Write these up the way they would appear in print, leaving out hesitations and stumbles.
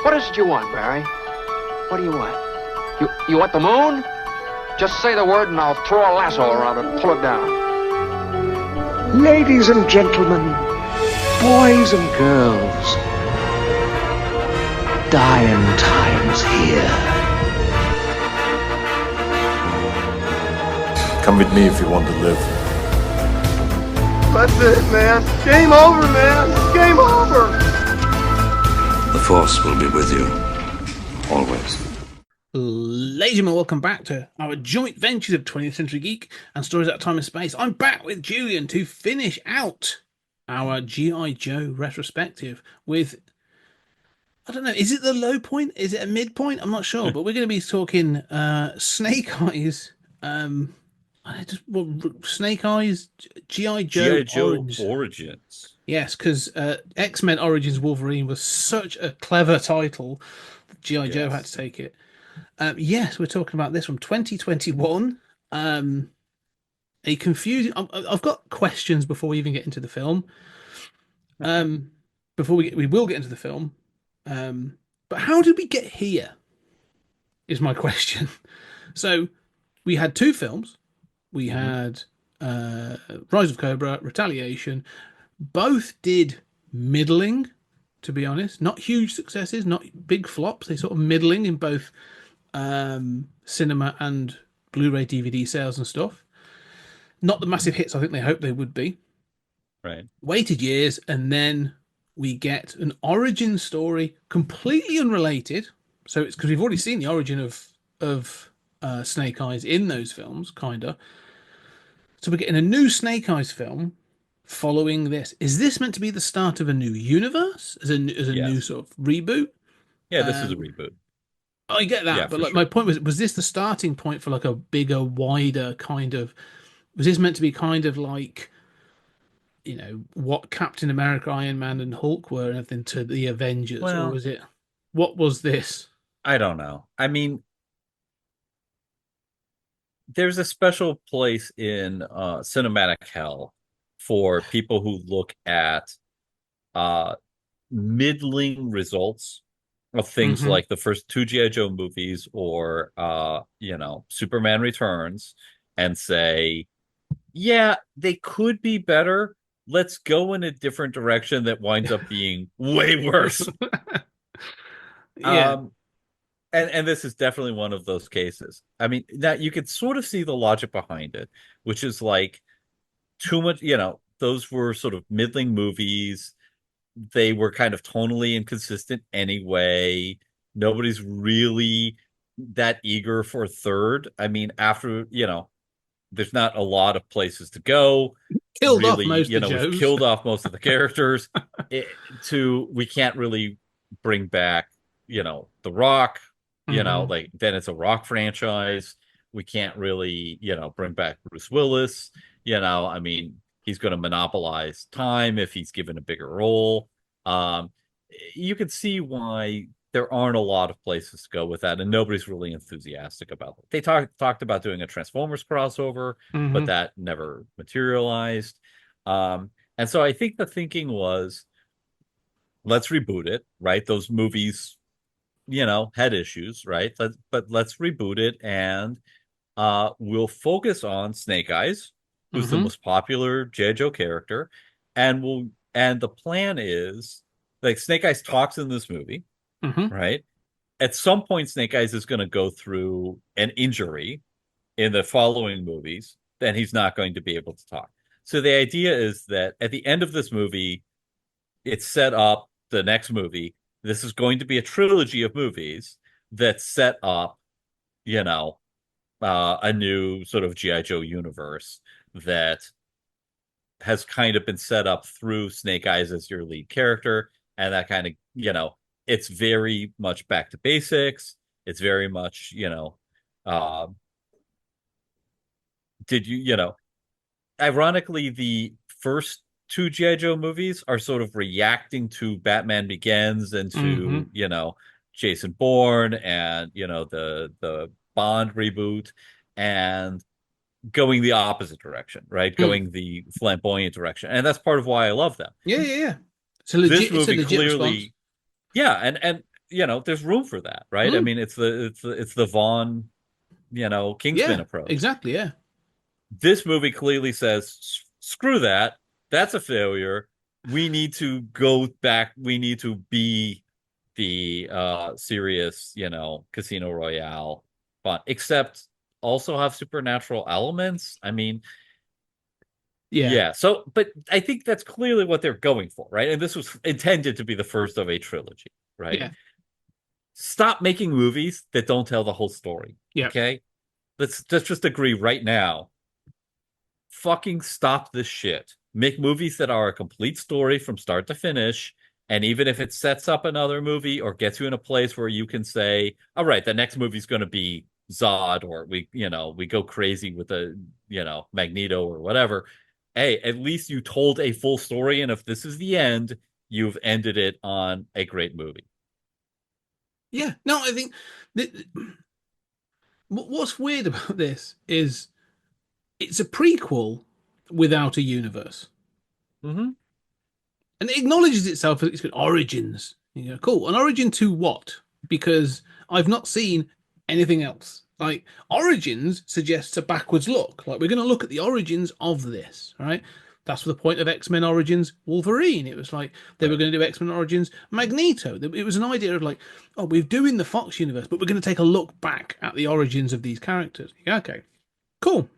What is it you want, Barry? What do you want? You want the moon? Just say the word and I'll throw a lasso around it and pull it down. Ladies and gentlemen, boys and girls, dying times here. Come with me if you want to live. That's it, man. Game over, man. Game over. The Force will be with you, always. Ladies and gentlemen, welcome back to our joint ventures of 20th Century Geek and Stories Out of Time and Space. I'm back with Julian to finish out our G.I. Joe retrospective with, I don't know, is it the low point? Is it a midpoint? I'm not sure, but we're going to be talking Snake Eyes, Snake Eyes, G.I. Joe, Origins. Yes, because X-Men Origins Wolverine was such a clever title that G.I. Joe had to take it. Yes, we're talking about this from 2021. A confusing. I've got questions before we even get into the film. Before we will get into the film. But how did we get here? Is my question. So we had two films. We had Rise of Cobra, Retaliation. Both did middling, to be honest. Not huge successes, not big flops. They sort of middling in both cinema and Blu-ray DVD sales and stuff. Not the massive hits I think they hoped they would be. Right. Waited years, and then we get an origin story completely unrelated. So it's because we've already seen the origin of Snake Eyes in those films, kinda. So we're getting a new Snake Eyes film following this. Is this meant to be the start of a new universe? As a new sort of reboot? Yeah, this is a reboot. I get that, but like my point was this the starting point for like a bigger, wider kind of? Was this meant to be kind of like, you know, what Captain America, Iron Man, and Hulk were, and everything to the Avengers, or was it? What was this? I don't know. I mean, there's a special place in cinematic hell for people who look at middling results of things like the first two G.I. Joe movies or Superman Returns and say, yeah, they could be better. Let's go in a different direction that winds up being way worse. Yeah. And this is definitely one of those cases. I mean, that you could sort of see the logic behind it, which is like too much, those were sort of middling movies. They were kind of tonally inconsistent anyway. Nobody's really that eager for a third. I mean, after, there's not a lot of places to go. Killed off most of the we've Joes. killed off most of the characters. We can't really bring back, The Rock, like then it's a Rock franchise. We can't really, bring back Bruce Willis. I mean, he's going to monopolize time if he's given a bigger role. You can see why there aren't a lot of places to go with that, and nobody's really enthusiastic about it. They talked about doing a Transformers crossover, but that never materialized. And so I think the thinking was, let's reboot it, right? Those movies, had issues, right? But let's reboot it, and we'll focus on Snake Eyes, who's the most popular G.I. Joe character, and the plan is, like, Snake Eyes talks in this movie, right? At some point, Snake Eyes is going to go through an injury in the following movies, then he's not going to be able to talk. So the idea is that at the end of this movie, it's set up the next movie. This is going to be a trilogy of movies that set up, a new sort of G.I. Joe universe that has kind of been set up through Snake Eyes as your lead character. And that kind of, it's very much back to basics. It's very much, ironically, the first two G.I. Joe movies are sort of reacting to Batman Begins and to, Jason Bourne and, the Bond reboot, and going the opposite direction, right? Going the flamboyant direction. And that's part of why I love them. Yeah. This movie it's a legit clearly, response. yeah, and there's room for that, right? I mean, it's the Vaughn, Kingsman Yeah, approach. exactly. Yeah. This movie clearly says, screw that. That's a failure. We need to go back. We need to be the serious, Casino Royale fun, except also have supernatural elements. I mean, Yeah. yeah. So, but I think that's clearly what they're going for, right? And this was intended to be the first of a trilogy, right? Yeah. Stop making movies that don't tell the whole story. Yeah. Okay? Let's just agree right now. Fucking stop this shit. Make movies that are a complete story from start to finish. And even if it sets up another movie or gets you in a place where you can say, all right, the next movie's going to be Zod, or we go crazy with the, Magneto or whatever. Hey, at least you told a full story. And if this is the end, you've ended it on a great movie. Yeah. No, I think what's weird about this is it's a prequel without a universe. Mm-hmm. And it acknowledges itself as its origins. Cool. An origin to what? Because I've not seen anything else. Like, origins suggests a backwards look. Like, we're going to look at the origins of this, right? That's the point of X-Men Origins Wolverine. It was like they were going to do X-Men Origins Magneto. It was an idea of like, oh, we're doing the Fox universe, but we're going to take a look back at the origins of these characters. Okay, cool.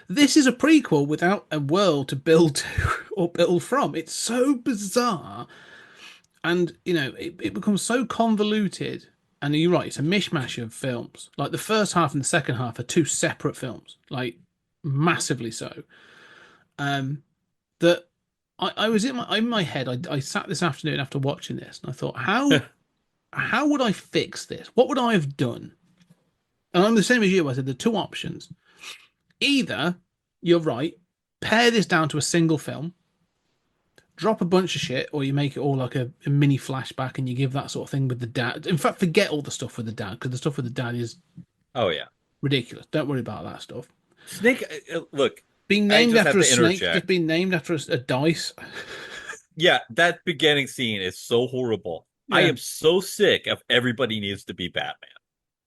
This is a prequel without a world to build to or build from. It's so bizarre. And, it becomes so convoluted. And you're right, it's a mishmash of films. Like the first half and the second half are two separate films, like massively so. That I was in my head. I sat this afternoon after watching this, and I thought, how would I fix this? What would I have done? And I'm the same as you. I said the two options. Either you're right, pare this down to a single film, drop a bunch of shit, or you make it all like a mini flashback and you give that sort of thing with the dad. In fact, forget all the stuff with the dad, because the stuff with the dad is ridiculous. Don't worry about that stuff. Snake, look, being named after a snake, just being named after a dice. Yeah, that beginning scene is so horrible. Yeah. I am so sick of everybody needs to be Batman.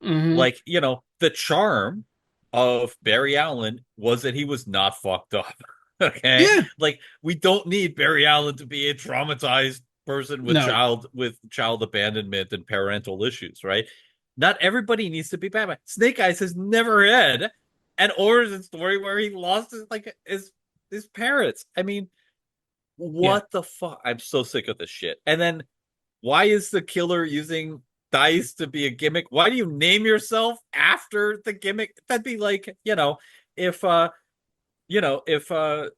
Mm-hmm. Like, the charm of Barry Allen was that he was not fucked up. Okay. Yeah. Like, we don't need Barry Allen to be a traumatized person with child abandonment and parental issues, right? Not everybody needs to be Batman. Snake Eyes has never had an origin story where he lost his parents. I mean, what the fuck? I'm so sick of this shit. And then why is the killer using dice to be a gimmick? Why do you name yourself after the gimmick? That'd be like, if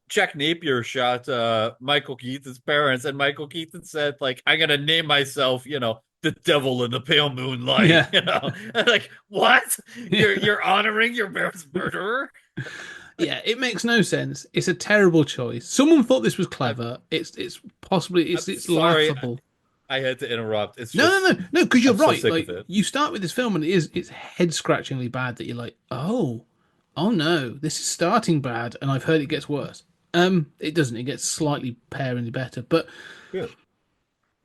Jack Napier shot Michael Keaton's parents and Michael Keaton said, like, I'm gonna name myself, the devil in the pale moonlight. Yeah. Like, what? You're honoring your parents' murderer? Yeah, it makes no sense. It's a terrible choice. Someone thought this was clever. It's possibly it's laughable. I had to interrupt. It's no, because you're right. So like, you start with this film and it's head scratchingly bad that you're like, oh no, this is starting bad, and I've heard it gets worse. It doesn't. It gets slightly paringly better. But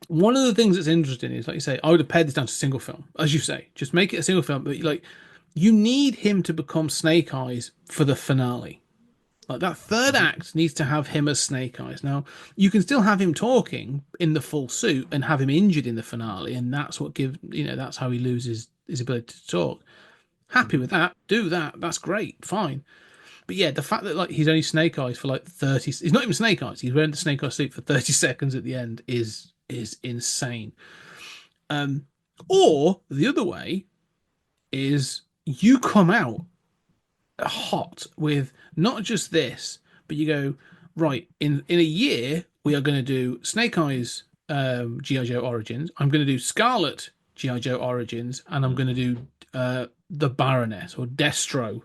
one of the things that's interesting is, like you say, I would have pared this down to a single film, as you say. Just make it a single film. But like, you need him to become Snake Eyes for the finale. Like, that third act needs to have him as Snake Eyes. Now, you can still have him talking in the full suit and have him injured in the finale, and that's what gives, that's how he loses his ability to talk. Happy with that. Do that. That's great. Fine. But yeah, the fact that like he's only Snake Eyes for like 30, he's not even Snake Eyes. He's wearing the Snake Eyes suit for 30 seconds at the end is insane. Or the other way is you come out hot with not just this, but you go, right, in a year we are going to do Snake Eyes G.I. Joe Origins. I'm going to do Scarlet G.I. Joe Origins, and I'm going to do the Baroness or Destro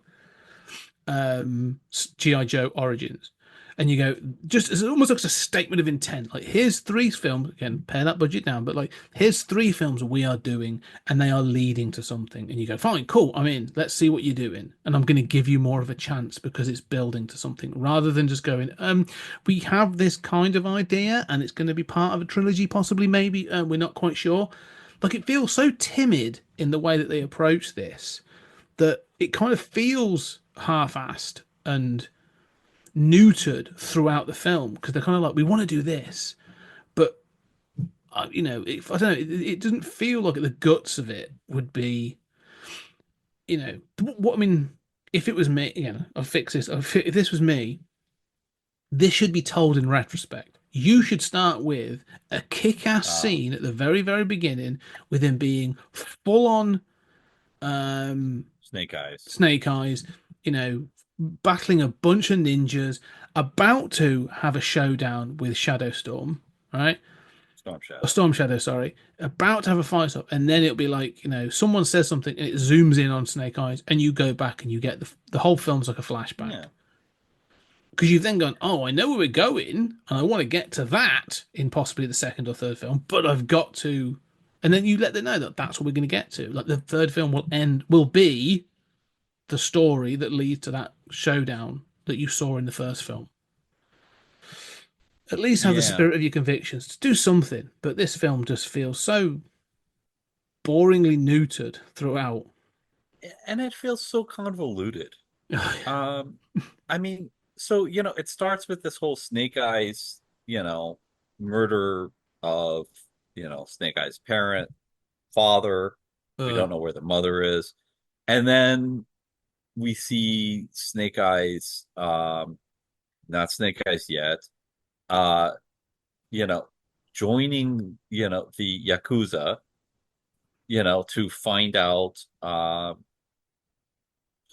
G.I. Joe Origins. and you go, just it's almost like a statement of intent. Like, here's three films, again, pare that budget down, but like, here's three films we are doing, and they are leading to something. And you go, fine, cool, I'm in. Let's see what you're doing, and I'm going to give you more of a chance because it's building to something, rather than just going, we have this kind of idea, and it's going to be part of a trilogy, possibly, maybe. We're not quite sure. Like, it feels so timid in the way that they approach this that it kind of feels half-assed and neutered throughout the film, because they're kind of like, we want to do this, but if I don't know, it doesn't feel like the guts of it would be, what I mean. If it was me, I'll fix this. If this was me, this should be told in retrospect. You should start with a kick-ass scene at the very, very beginning with him being full on Snake Eyes. Snake Eyes, battling a bunch of ninjas, about to have a showdown with Shadow Storm, right? Storm Shadow. Storm Shadow, sorry. About to have a fight up, and then it'll be like, someone says something and it zooms in on Snake Eyes, and you go back and you get the whole film's like a flashback. Yeah. Because you've then gone, oh, I know where we're going, and I want to get to that in possibly the second or third film, but I've got to. And then you let them know that that's what we're going to get to. Like, the third film will be the story that leads to that showdown that you saw in the first film. At least have the spirit of your convictions to do something. But this film just feels so boringly neutered throughout. And it feels so convoluted. I mean, so, it starts with this whole Snake Eyes, murder of, Snake Eyes' parent, father. We don't know where the mother is. And then we see Snake Eyes, not Snake Eyes yet, joining, the Yakuza, to find out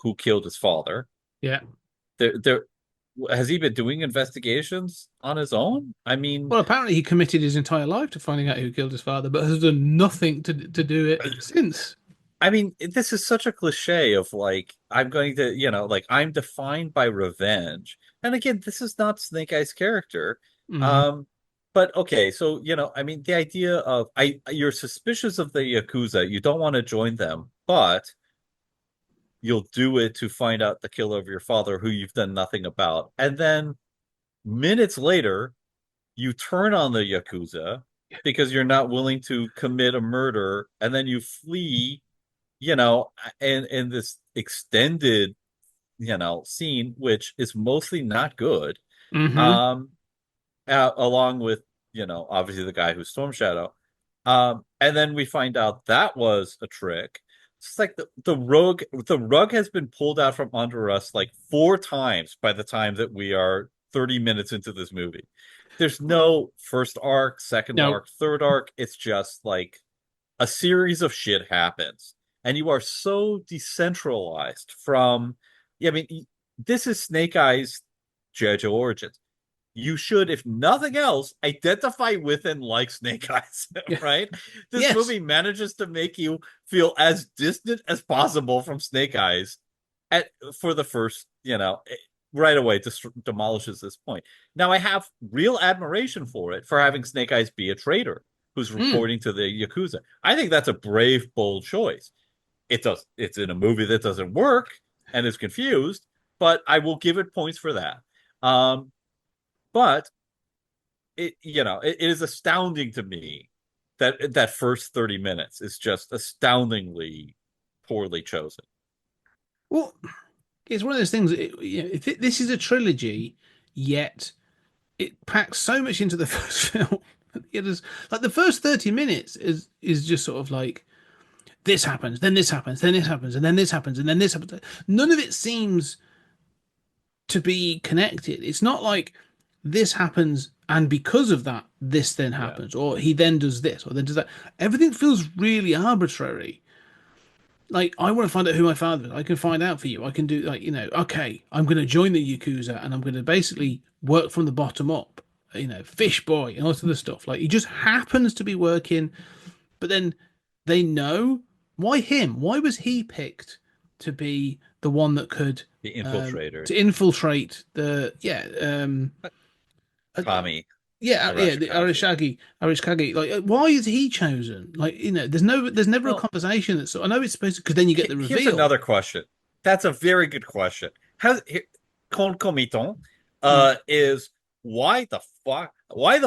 who killed his father. Yeah. There has he been doing investigations on his own? I mean, well, apparently he committed his entire life to finding out who killed his father, but has done nothing to do it since. I mean, this is such a cliche of like, I'm going to, I'm defined by revenge. And again, this is not Snake Eyes' character. Mm-hmm. But okay, so, I mean, the idea of you're suspicious of the Yakuza, you don't want to join them, but you'll do it to find out the killer of your father, who you've done nothing about. And then minutes later, you turn on the Yakuza because you're not willing to commit a murder, and then you flee, in this extended, scene, which is mostly not good. Mm-hmm. Along with, obviously the guy who's Storm Shadow. And then we find out that was a trick. It's like the rug has been pulled out from under us like 4 times by the time that we are 30 minutes into this movie. There's no first arc, second arc, third arc. It's just like a series of shit happens. And you are so decentralized from, I mean, this is Snake Eyes' JoJo origins. You should, if nothing else, identify with and like Snake Eyes, right? This movie manages to make you feel as distant as possible from Snake Eyes for the first, right away demolishes this point. Now, I have real admiration for it, for having Snake Eyes be a traitor who's reporting to the Yakuza. I think that's a brave, bold choice. It's in a movie that doesn't work and is confused, but I will give it points for that. But it is astounding to me that first 30 minutes is just astoundingly poorly chosen. Well, it's one of those things. This is a trilogy, yet it packs so much into the first film. It is like the first 30 minutes is just sort of like, this happens, then this happens, then this happens, and then this happens, and then this happens. None of it seems to be connected. It's not like this happens, and because of that, this then happens, or he then does this, or then does that. Everything feels really arbitrary. Like, I want to find out who my father is. I can find out for you. I can do, like, okay, I'm going to join the Yakuza, and I'm going to basically work from the bottom up. Fish boy and all this other stuff. Like, he just happens to be working, but then they know. Why him? Why was he picked to be the one that could The infiltrator. to infiltrate Tommy. the Arashikage. Like, why is he chosen? Like, there's never a Well, conversation that's. I know it's supposed to, because then you get the reveal. Here's another question. That's a very good question. Concomitant is why the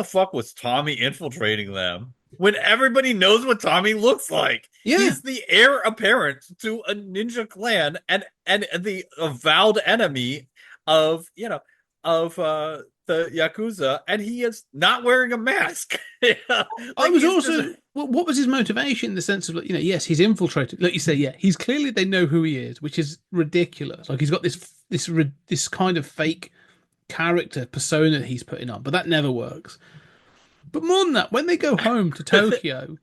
fuck was Tommy infiltrating them when everybody knows what Tommy looks like? Yeah. He's the heir apparent to a ninja clan and the avowed enemy of the Yakuza, and he is not wearing a mask. I was also, what was his motivation in the sense of, like, yes, he's infiltrated. Like you say, yeah, he's clearly, they know who he is, which is ridiculous. Like, he's got this kind of fake character persona he's putting on, but that never works. But more than that, when they go home to Tokyo,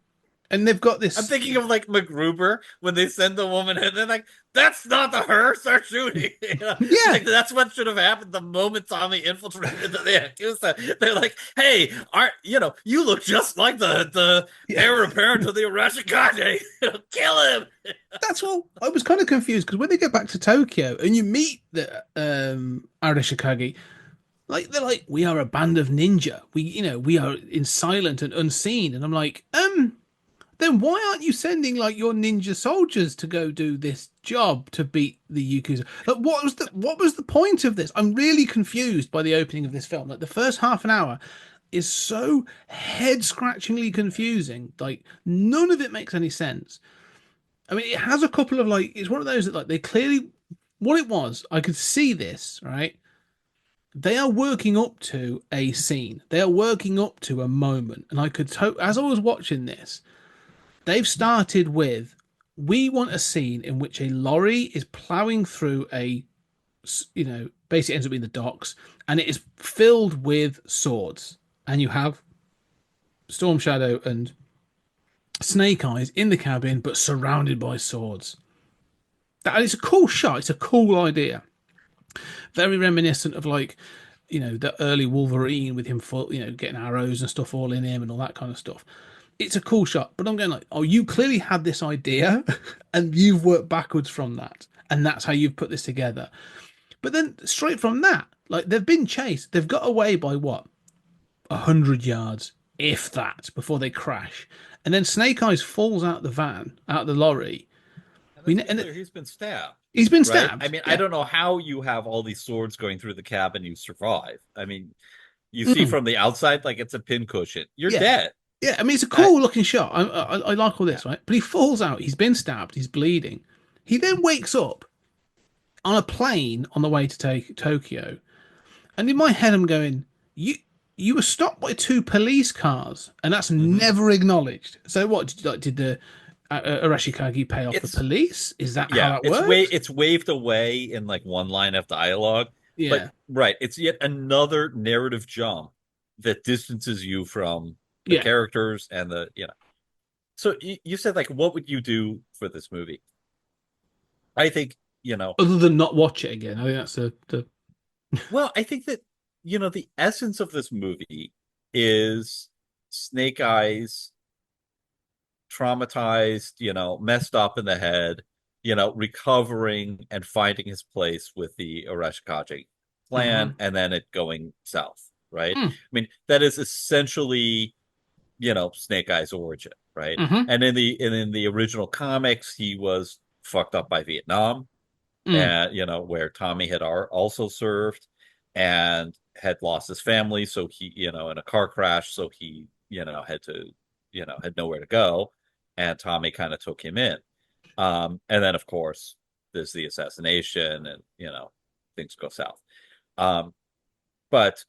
and they've got this. I'm thinking of like MacGruber when they send the woman and they're like, "That's not the her." Start shooting. Yeah, like, that's what should have happened the moment Tommy infiltrated the Yakuza. They're like, "Hey, you look just like the heir apparent of the Arashikage. Kill him." That's all. I was kind of confused because when they get back to Tokyo and you meet the Arashikage, like, they're like, "We are a band of ninja. We are in silent and unseen." And I'm like, then why aren't you sending, like, your ninja soldiers to go do this job to beat the Yakuza? Like, what was the point of this? I'm really confused by the opening of this film. Like, the first half an hour is so head-scratchingly confusing. Like, none of it makes any sense. I mean, it has a couple of, like, it's one of those that, like, they clearly, what it was, I could see this, right? They are working up to a scene. They are working up to a moment. And I could, as I was watching this, they've started with, we want a scene in which a lorry is plowing through basically ends up in the docks, and it is filled with swords. And you have Storm Shadow and Snake Eyes in the cabin, but surrounded by swords. That is a cool shot. It's a cool idea. Very reminiscent of, like, the early Wolverine with him full, getting arrows and stuff all in him and all that kind of stuff. It's a cool shot, but I'm going like, oh, you clearly had this idea and you've worked backwards from that. And that's how you've put this together. But then straight from that, like, they've been chased. They've got away by what? 100 yards, if that, before they crash. And then Snake Eyes falls out the van, out the lorry. He's been stabbed. He's been stabbed. Right? I mean, yeah. I don't know how you have all these swords going through the cab and you survive. I mean, you see from the outside, like, it's a pincushion. You're dead. Yeah, I mean, it's a cool looking shot. I like all this, right? But he falls out. He's been stabbed. He's bleeding. He then wakes up on a plane on the way to Tokyo. And in my head, I'm going, you were stopped by 2 police cars, and that's never acknowledged. So what, did the Arashikage pay off the police? Is that how that works? It's waved away in, like, one line of dialogue. Yeah. But, right, it's yet another narrative jump that distances you from the characters and So you said, like, what would you do for this movie? I think, other than not watch it again. I think that's the Well, I think that, the essence of this movie is Snake Eyes traumatized, messed up in the head, recovering and finding his place with the Arashikage clan, and then it going south, right? I mean, that is essentially Snake Eyes' origin, right? And in the original comics, he was fucked up by Vietnam, and where Tommy had also served and had lost his family, so he in a car crash, so he had nowhere to go, and Tommy kind of took him in, and then of course there's the assassination, and things go south, but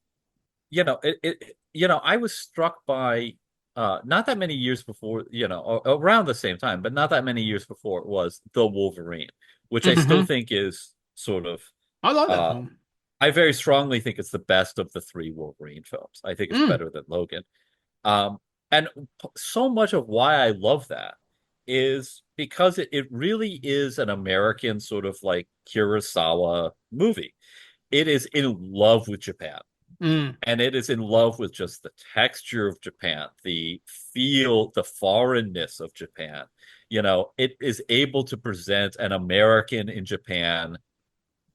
I was struck by not that many years before, around the same time, but not that many years before, it was The Wolverine, which I still think is sort of, I like that film. I very strongly think it's the best of the 3 Wolverine films. I think it's better than Logan. And so much of why I love that is because it really is an American sort of, like, Kurosawa movie. It is in love with Japan. And it is in love with just the texture of Japan, the feel, the foreignness of Japan. it is able to present an American in Japan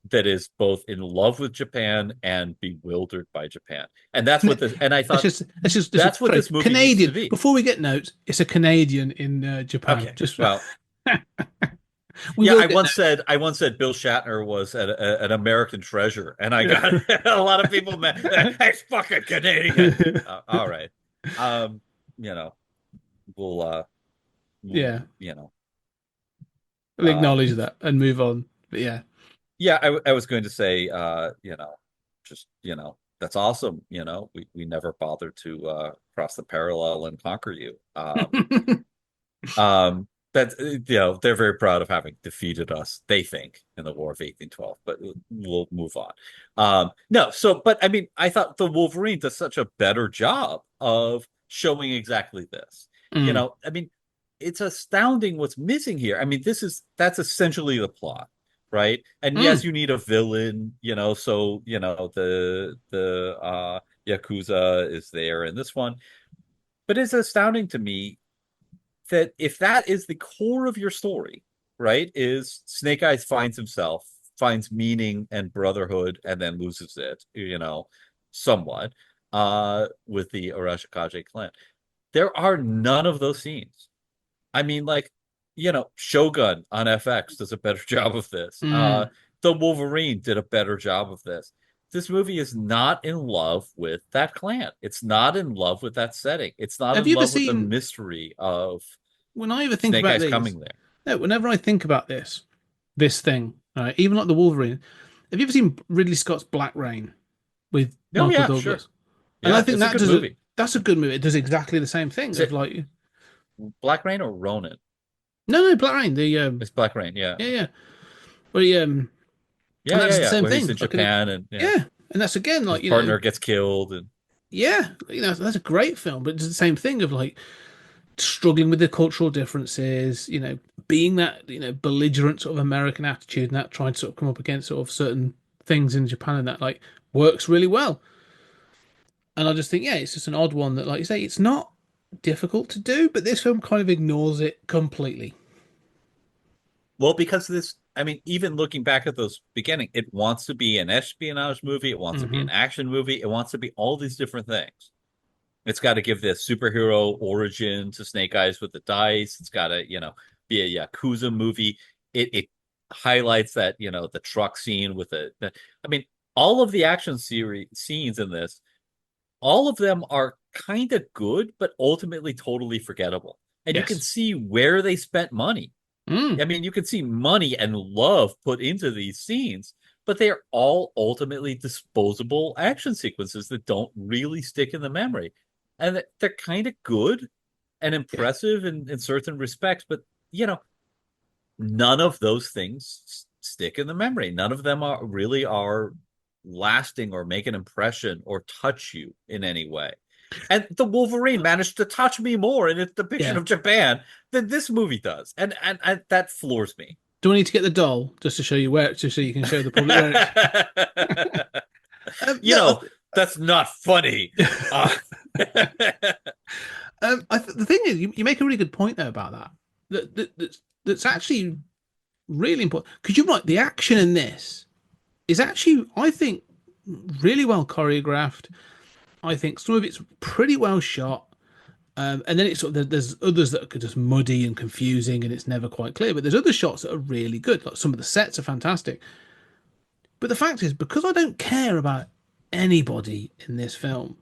that is both in love with Japan and bewildered by Japan. And that's what this, and I thought that's what sorry, this movie needs to Canadian. be. Before we get notes, it's a Canadian in Japan. Okay. Just Well, we yeah, will I get once said Bill Shatner was an American treasure, and I got a lot of people mad. He's fucking Canadian. All right. You know, yeah, you know, we'll acknowledge that and move on. But yeah, yeah, I was going to say, just, that's awesome. We never bothered to cross the parallel and conquer you. That they're very proud of having defeated us, they think, in the War of 1812, but we'll move on. No, but I mean, I thought the Wolverine does such a better job of showing exactly this. I mean, it's astounding what's missing here. I mean, that's essentially the plot, right? And yes, you need a villain, so the Yakuza is there in this one. But it's astounding to me that if that is the core of your story, right, is Snake Eyes finds meaning and brotherhood, and then loses it, somewhat, with the Arashikage clan. There are none of those scenes. I mean, like, Shogun on FX does a better job of this. The Wolverine did a better job of this. This movie is not in love with that clan. It's not in love with that setting. It's not in love with the mystery of when I ever think Snake about Eyes these, coming there. No, whenever I think about this thing, even like the Wolverine, have you ever seen Ridley Scott's Black Rain with Michael Douglas? Sure. And yeah, I think that's a good movie. It does exactly the same thing. Of like Black Rain or Ronin? No, Black Rain. It's Black Rain. Yeah. Well, that's the same where thing. He's in Japan, and and that's again like his partner gets killed, and that's a great film. But it's the same thing of like struggling with the cultural differences, being that belligerent sort of American attitude, and that trying to sort of come up against sort of certain things in Japan, and that like works really well. And I just think, it's just an odd one that, like you say, it's not difficult to do, but this film kind of ignores it completely. Well, because even looking back at those beginning, it wants to be an espionage movie, it wants to be an action movie, it wants to be all these different things. It's got to give this superhero origin to Snake Eyes with the dice. It's got to, be a Yakuza movie. It highlights that, the truck scene with all of the action scenes in this, all of them are kind of good, but ultimately totally forgettable. And you can see where they spent money. I mean, you can see money and love put into these scenes, but they are all ultimately disposable action sequences that don't really stick in the memory. And they're kind of good and impressive in certain respects, but none of those things stick in the memory. None of them are lasting or make an impression or touch you in any way. And the Wolverine managed to touch me more in its depiction of Japan than this movie does, and that floors me. Do I need to get the doll just to show you just so you can show the public? That's not funny. The thing is, you make a really good point there about that's actually really important, because you're right. The action in this is actually, I think, really well choreographed. I think some of it's pretty well shot. And then it's sort of, there's others that are just muddy and confusing and it's never quite clear. But there's other shots that are really good. Like some of the sets are fantastic. But the fact is, because I don't care about anybody in this film,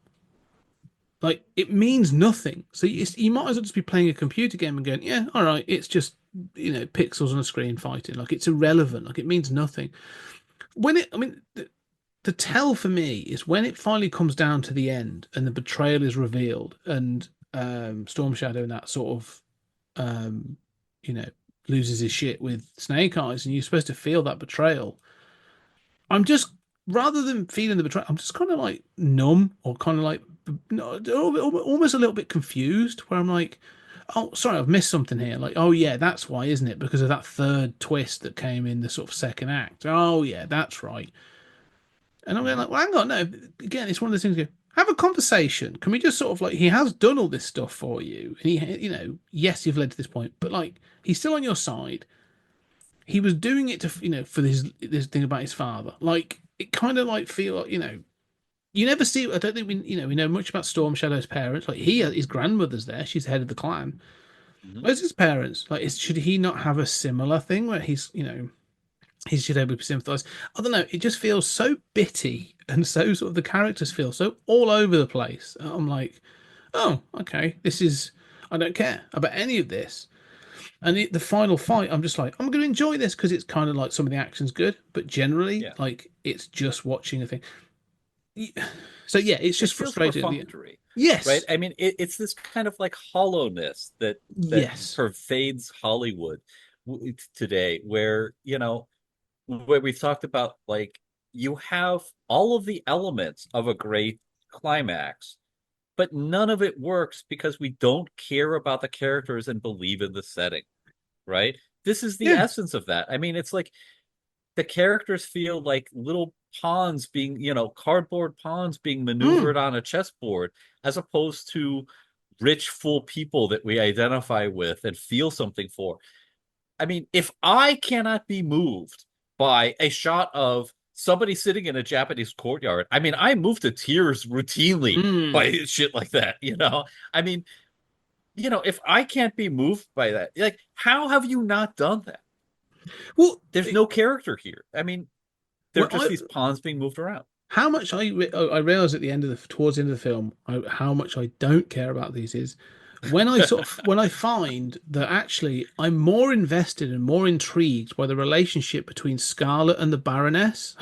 like, it means nothing. So you might as well just be playing a computer game and going, yeah, all right, it's just, pixels on a screen fighting. Like, it's irrelevant. Like, it means nothing. The tell for me is when it finally comes down to the end and the betrayal is revealed, and Storm Shadow and that sort of, loses his shit with Snake Eyes, and you're supposed to feel that betrayal. I'm just, rather than feeling the betrayal, I'm just kind of like numb, or kind of like almost a little bit confused, where I'm like, oh, sorry, I've missed something here. Like, oh yeah, that's why, isn't it? Because of that third twist that came in the sort of second act. Oh yeah, that's right. And I'm going like, well, hang on, no. Again, it's one of those things. have a conversation. Can we just sort of like, he has done all this stuff for you, and yes, you've led to this point, but like, he's still on your side. He was doing it to, for this thing about his father. Like, it kind of like feel, you never see. I don't think we know much about Storm Shadow's parents. Like, his grandmother's there; she's the head of the clan. Mhm. Where's his parents? Like, should he not have a similar thing where he should able to sympathise? I don't know. It just feels so bitty, and so sort of the characters feel so all over the place. I'm like, oh, okay, this is. I don't care about any of this. And the final fight, I'm just like, I'm going to enjoy this because it's kind of like some of the action's good, but generally, Yeah. like, it's just watching a thing. So yeah, it's It just feels frustrating at the end. perfunctory, right? Yes, I mean, it's this kind of like hollowness that yes, pervades Hollywood today, where where we've talked about, like, you have all of the elements of a great climax, but none of it works because we don't care about the characters and believe in the setting, right? This is the yeah. essence of that. I mean, it's like the characters feel like little pawns being, cardboard pawns being maneuvered Mm. on a chessboard, as opposed to rich, full people that we identify with and feel something for. I mean, if I cannot be moved by a shot of somebody sitting in a Japanese courtyard, I mean, I move to tears routinely by Mm. shit like that. I mean, if I can't be moved by that, like, how have you not done that? Well, There's no character here. I mean, they're well, just these pawns being moved around. how much I realize at the end of towards the end of the film, how much I don't care about these is when I sort of when I find that actually I'm more invested and more intrigued by the relationship between Scarlet and the Baroness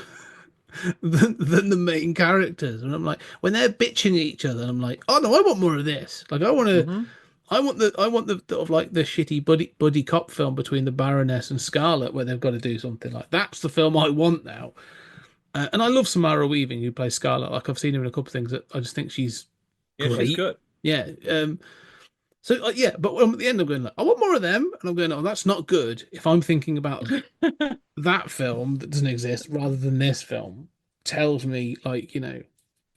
than the main characters. And I'm like, when they're bitching at each other, and I'm like, oh no, I want more of this. Like, Mm-hmm. I want the sort of like the shitty buddy cop film between the Baroness and Scarlet where they've got to do something like that's the film I want now. And I love Samara Weaving who plays Scarlet. Like, I've seen her in a couple of things that I just think she's Yeah, she's great. good. Yeah. So yeah, but at the end I'm going like, I want more of them, and I'm going, oh, that's not good. If I'm thinking about that film that doesn't exist rather than this film, tells me like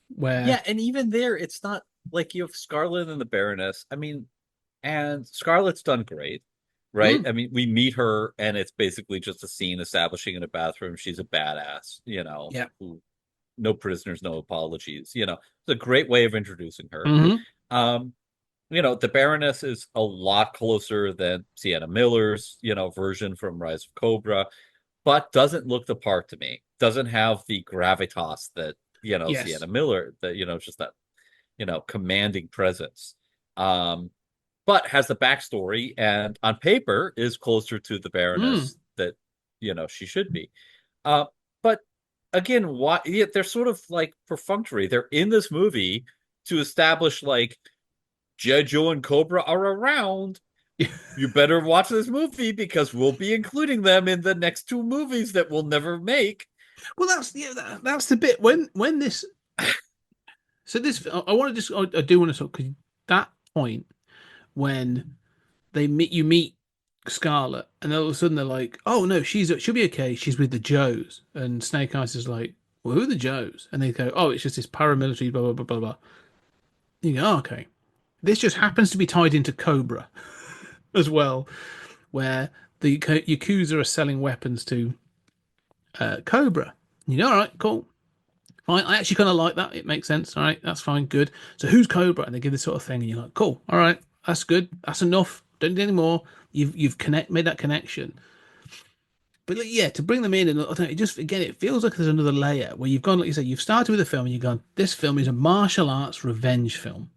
where. Yeah, and even there, it's not like you have Scarlet and the Baroness. I mean, and Scarlet's done great, right? Mm, I mean, we meet her, and it's basically just a scene establishing in a bathroom she's a badass, yeah. who no prisoners, no apologies. It's a great way of introducing her. Hmm. Um, the Baroness is a lot closer than Sienna Miller's, version from Rise of Cobra, but doesn't look the part to me. Doesn't have the gravitas that, Yes. Sienna Miller, that, just that, commanding presence. But has the backstory, and on paper is closer to the Mm. Baroness that, she should be. Uh, but again, why? Yeah, they're sort of like perfunctory. They're in this movie to establish, like, Joe and Cobra are around. You better watch this movie because we'll be including them in the next two movies that we'll never make. Well, that's the bit when this. So this, I want to just, I do want to talk because that point when you meet Scarlet, and all of a sudden they're like, "Oh no, she'll be okay. She's with the Joes." And Snake Eyes is like, "Well, who are the Joes?" And they go, "Oh, it's just this paramilitary blah blah blah blah blah." You go, oh, "Okay, this just happens to be tied into Cobra as well, where the Yakuza are selling weapons to Cobra." All right, cool. Fine. I actually kind of like that. It makes sense. All right, that's fine. Good. So who's Cobra? And they give this sort of thing, and you're like, cool. All right, that's good. That's enough. Don't need any more. You've made that connection. But like, yeah, to bring them in, and I don't know, it just again, it feels like there's another layer where you've gone, like you said, you've started with a film, and you've gone, this film is a martial arts revenge film.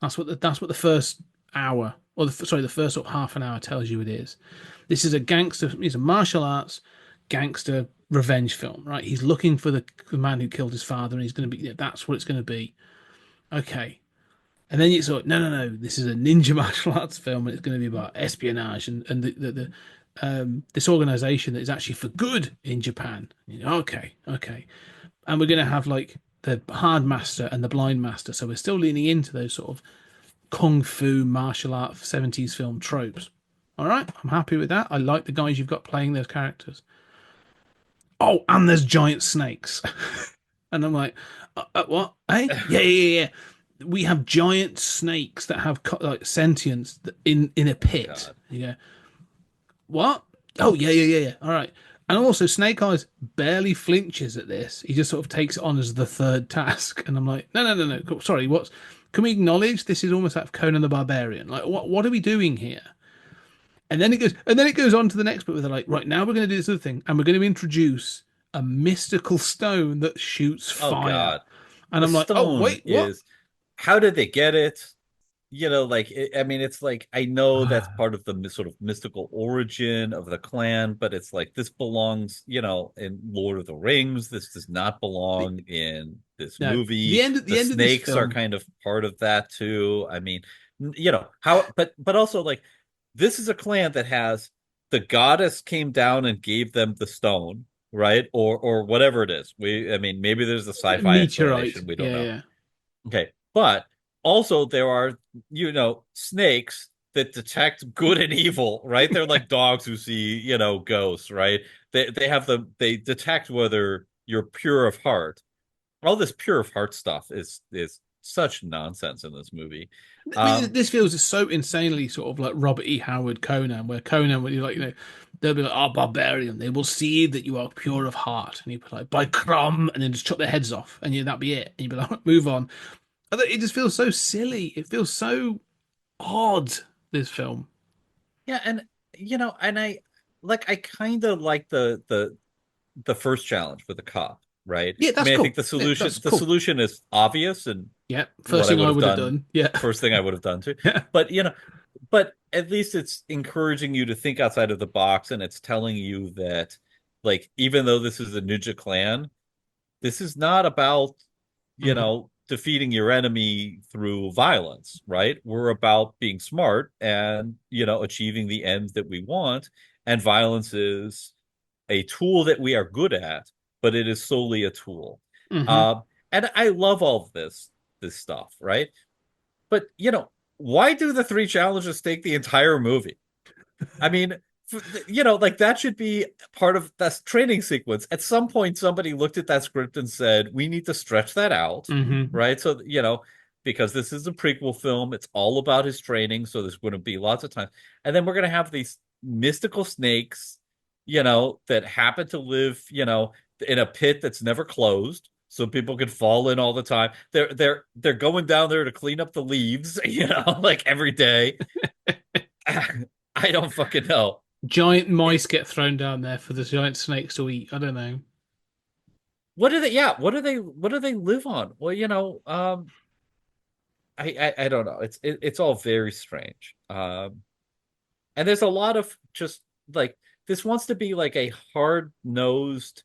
That's what the first hour, or the first sort of half an hour tells you it is. This is a gangster. It's a martial arts gangster revenge film, right? He's looking for the man who killed his father, and he's going to be. Yeah, that's what it's going to be. Okay, and then you sort no, no, no. This is a ninja martial arts film, and it's going to be about espionage and this organization that is actually for good in Japan. Okay, okay, and we're going to have like the hard master and the blind master. So we're still leaning into those sort of kung fu martial art 70s film tropes. All right, I'm happy with that. I like the guys you've got playing those characters. Oh, and there's giant snakes. And I'm like, What? Hey, yeah. We have giant snakes that have like sentience in a pit. God. You go, what? Oh, yeah. All right. And also, Snake Eyes barely flinches at this. He just sort of takes it on as the third task. And I'm like, no. Sorry, what's? Can we acknowledge this is almost like Conan the Barbarian? Like, what are we doing here? And then it goes on to the next bit where they're like, right, now we're going to do this other thing, and we're going to introduce a mystical stone that shoots Oh fire. God. And The I'm like, oh, stone wait, what? is, how did they get it? Like I mean, it's like, I know that's part of the sort of mystical origin of the clan, but it's like, this belongs, in Lord of the Rings. This does not The, belong in this no, movie. The the end of this snakes are film. kind of part of that too. I mean, how, but also, like, this is a clan that has, the goddess came down and gave them the stone, right? Or whatever it is. I mean, maybe there's a sci-fi Meteorite. explanation. We don't Yeah, know. yeah. Okay. But also there are, snakes that detect good and evil, right? They're like dogs who see, ghosts, right? They detect whether you're pure of heart. All this pure of heart stuff is such nonsense in this movie. I mean, Um, this feels so insanely sort of like Robert E. Howard Conan, where Conan, when you like, they'll be like, "Oh, barbarian, they will see that you are pure of heart," and he'd be like, "By Crom," and then just chop their heads off, and that'd be it. And you'd be like, "Move on." It just feels so silly. It feels so odd. This film. yeah, and I kind of like the first challenge with the cop, right? Yeah, I that's mean, I think cool. the Yeah, that's the cool. solution is obvious and Yeah, first what I thing would I have would have done, done. Yeah, first thing I would have done too. yeah. But but at least it's encouraging you to think outside of the box, and it's telling you that, like, even though this is a ninja clan, this is not about, Mhm. defeating your enemy through violence, right? We're about being smart and, achieving the ends that we want. And violence is a tool that we are good at, but it is solely a tool. Mhm. Um, and I love all of this stuff, right? But why do the three challenges take the entire movie? I mean, like, that should be part of that training sequence. At some point, somebody looked at that script and said, "We need to stretch that out," Mhm. right? So, because this is a prequel film, it's all about his training. So there's going to be lots of time, and then we're going to have these mystical snakes, that happen to live, in a pit that's never closed. So people can fall in all the time. They're going down there to clean up the leaves, like every day. I don't fucking know. Giant It, mice get thrown down there for the giant snakes to eat. I don't know. what do they? Yeah, what do they live on? Well, I don't know. It's all very strange. And there's a lot of just, like, this wants to be like a hard nosed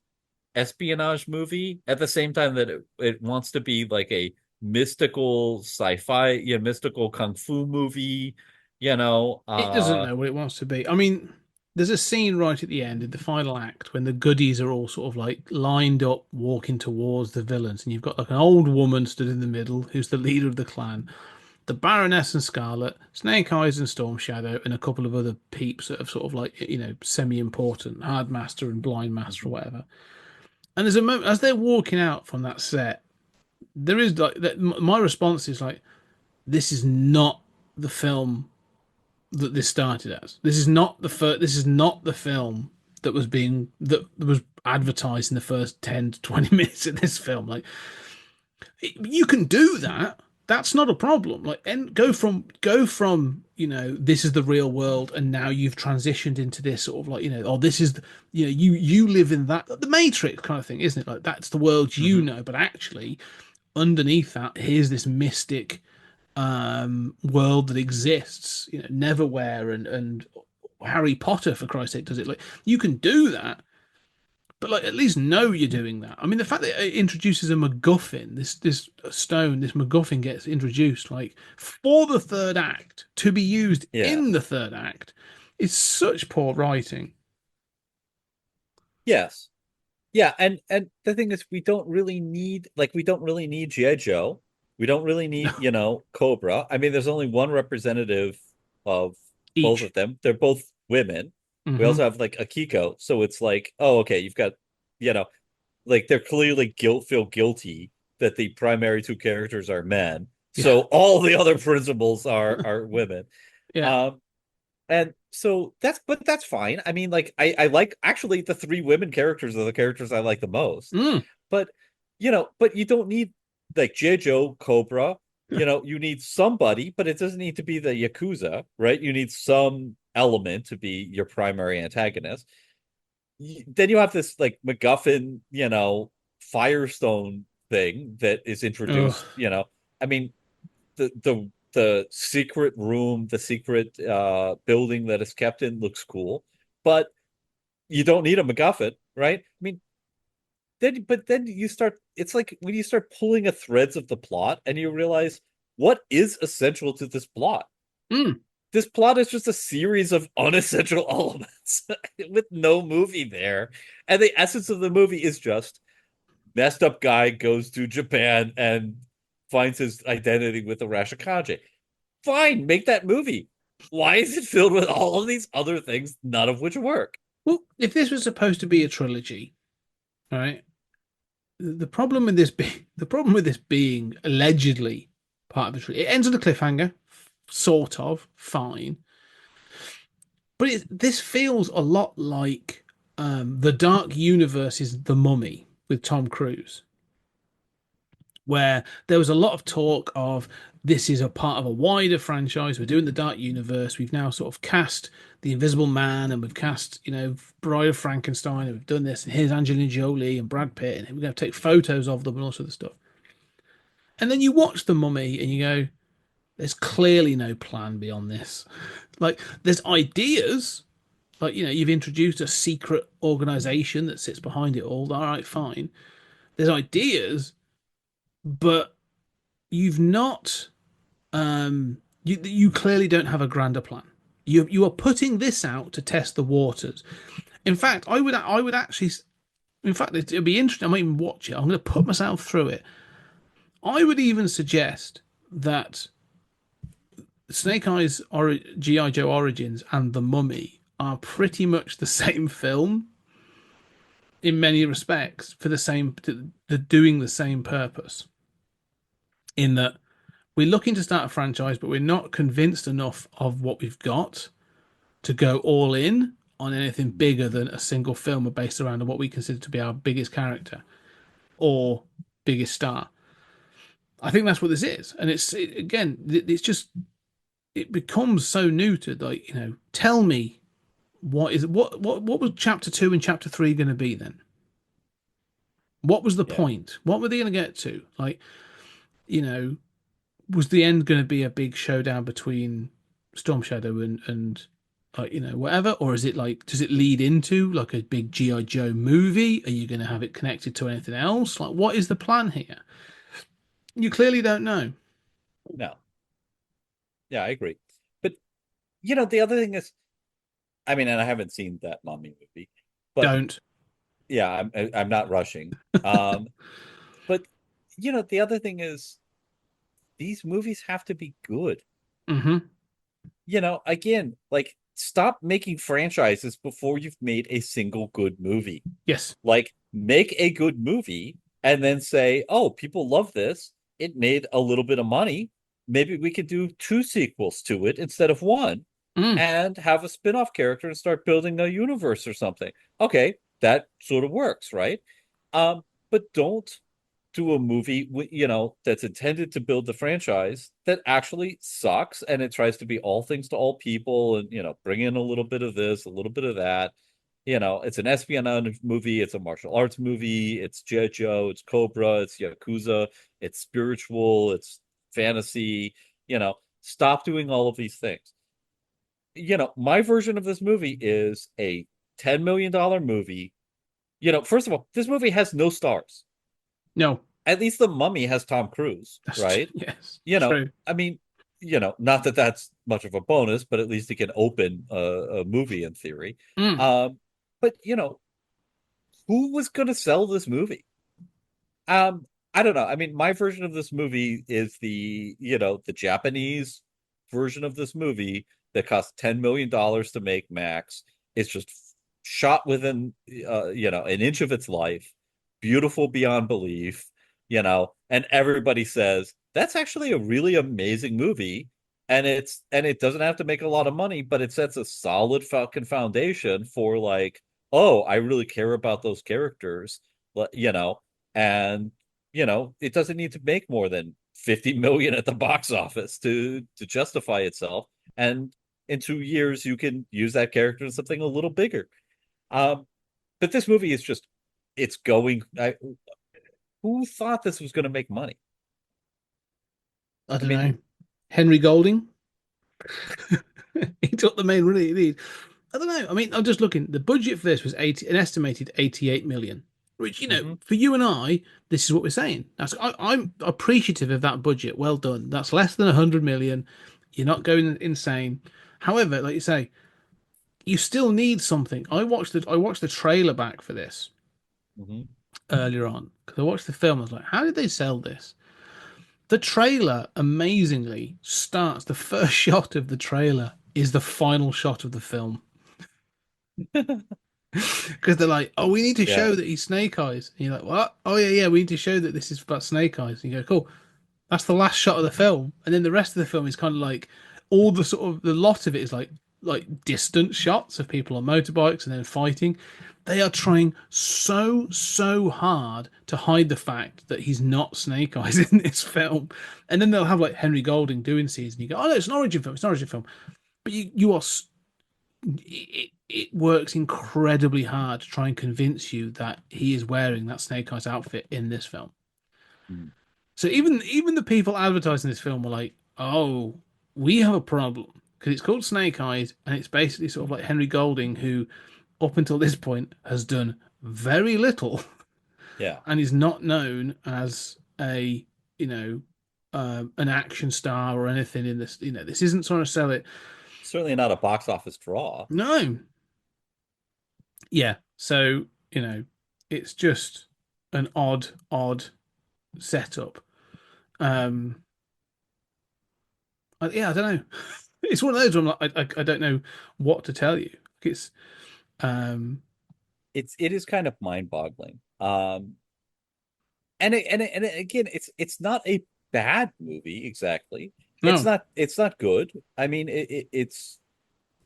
espionage movie at the same time that it wants to be like a mystical sci-fi, mystical kung fu movie. You know, It doesn't uh, know what it wants to be. I mean, there's a scene right at the end in the final act when the goodies are all sort of like lined up walking towards the villains, and you've got like an old woman stood in the middle who's the leader of the clan, the Baroness and Scarlet, Snake Eyes and Storm Shadow, and a couple of other peeps that are sort of like, semi-important, Hardmaster and Blind Master or whatever. And there's a moment as they're walking out from that set, there is like that. My response is like, this is not the film that this started as. This is not the first. This is not the film that was advertised in the first 10 to 20 minutes of this film. Like, you can do that. That's not a problem. Like, and go from this is the real world, and now you've transitioned into this sort of like, oh, this is you live in that, the Matrix kind of thing, isn't it? Like, that's the world, mhm. but actually underneath that, here's this mystic world that exists, Neverwhere and Harry Potter, for Christ's sake, does it. Like, you can do that, but like, at least know you're doing that. I mean, the fact that it introduces a MacGuffin, this stone, this MacGuffin gets introduced like for the third act to be used Yeah. in the third act, is such poor writing. Yes. Yeah, and the thing is, we don't really need GI Joe. We don't really need, No, Cobra. I mean, there's only one representative of both each. of them. They're both women. We Hmm. also have like Akiko, so it's like, oh, okay, you've got, you know, like, they're clearly feel guilty that the primary two characters are men. Yeah. So all the other principals are women. Yeah. And so that's fine. I mean, like I like actually the three women characters are the characters I like the most. Mm. But but you don't need like J. Joe, Cobra. You need somebody, but it doesn't need to be the Yakuza, right? You need some element to be your primary antagonist. Then you have this like MacGuffin, Firestone thing that is Ugh. introduced. I mean, the secret room, the secret building that is kept in looks cool, but you don't need a MacGuffin, right? I mean, then you start. It's like when you start pulling at threads of the plot, and you realize what is essential to this plot. Mm. This plot is just a series of unessential elements with no movie there, and the essence of the movie is just messed up guy goes to Japan and finds his identity with the Rashikaje. Fine, make that movie. Why is it filled with all of these other things, none of which work? Well, if this was supposed to be a trilogy, right? The problem with this being allegedly part of a trilogy, it ends on a cliffhanger, sort of fine, but this feels a lot like the Dark Universe's The Mummy with Tom Cruise, where there was a lot of talk of this is a part of a wider franchise. We're doing the Dark Universe. We've now sort of cast the Invisible Man, and we've cast, Bride of Frankenstein, and we've done this. And here's Angelina Jolie and Brad Pitt, and we're going to take photos of them and all sorts of stuff. And then you watch The Mummy, and you go, "There's clearly no plan beyond this. Like, there's ideas." Like, you've introduced a secret organization that sits behind it all. All right, fine. There's ideas, but you've not you clearly don't have a grander plan. You are putting this out to test the waters. In fact, I would actually, in fact, it'd be interesting. I might even watch it. I'm going to put myself through it. I would even suggest that Snake Eyes or GI Joe Origins and The Mummy are pretty much the same film in many respects, for they're doing the same purpose. In that we're looking to start a franchise, but we're not convinced enough of what we've got to go all in on anything bigger than a single film based around what we consider to be our biggest character or biggest star. I think that's what this is, and it's just it becomes so new to, like, tell me what was chapter 2 and chapter 3 going to be then? What was the point? What were they going to get to? Like, was the end going to be a big showdown between Storm Shadow and whatever, or is it like, does it lead into like a big GI Joe movie? Are you going to have it connected to anything else? Like, what is the plan here? You clearly don't know. No. Yeah, I agree. But the other thing is, I mean, and I haven't seen that Mummy movie, but Don't. yeah, I'm not rushing. But the other thing is, these movies have to be good. Mm-hmm. Again, like, stop making franchises before you've made a single good movie. Yes. Like, make a good movie and then say, oh, people love this. It made a little bit of money. Maybe we could do 2 sequels to it instead of 1 and have a spin-off character and start building a universe or something. Okay, that sort of works, right? But don't do a movie that's intended to build the franchise that actually sucks, and it tries to be all things to all people, and bring in a little bit of this, a little bit of that. It's an espionage movie, it's a martial arts movie, it's G.I. Joe, it's Cobra, it's Yakuza, it's spiritual, it's fantasy. Stop doing all of these things. My version of this movie is a $10 million movie. First of all, this movie has no stars. No. At least The Mummy has Tom Cruise, right? Yes. True. I mean, not that that's much of a bonus, but at least it can open a movie in theory. But who was going to sell this movie? I don't know. I mean, my version of this movie is the Japanese version of this movie that cost $10 million to make max. It's just shot within an inch of its life, beautiful beyond belief. and everybody says that's actually a really amazing movie, and it doesn't have to make a lot of money, but it sets a solid fucking foundation for like, oh, I really care about those characters, and it doesn't need to make more than 50 million at the box office to justify itself. And in 2 years, you can use that character in something a little bigger. Um, but this movie is just, it's going. Who thought this was going to make money? I I don't mean, know. Henry Golding. He took the main lead. I don't know. I mean, I'm just looking. The budget for this was an estimated 88 million, which, mhm. for you and I, this is what we're saying. I'm appreciative of that budget. Well done. That's less than 100 million. You're not going insane. However, like you say, you still need something. I watched the trailer back for this Mhm. earlier on because I watched the film. I was like, how did they sell this? The trailer amazingly starts. The first shot of the trailer is the final shot of the film. Because they're like, oh, we need to Yeah. show that he's Snake Eyes. And you're like, what? Oh, yeah, yeah, we need to show that this is about Snake Eyes. And you go, cool. That's the last shot of the film. And then the rest of the film is kind of like all the sort of the lot of it is like distant shots of people on motorbikes and then fighting. They are trying so hard to hide the fact that he's not Snake Eyes in this film. And then they'll have like Henry Golding doing scenes, and you go, oh no, it's an origin film. It's an origin film. But you are it works incredibly hard to try and convince you that he is wearing that Snake Eyes outfit in this film. Mhm. So even the people advertising this film were like, "Oh, we have a problem because it's called Snake Eyes and it's basically sort of like Henry Golding, who up until this point has done very little Yeah. and is not known as a an action star or anything in this. This isn't trying to sell it. Certainly not a box office draw. No, yeah. So it's just an odd setup. Um, yeah, I don't know. It's one of those where I'm like, I don't know what to tell you. It's um, It is kind of mind-boggling. Again, it's not a bad movie exactly. no, It's not good. I mean, it's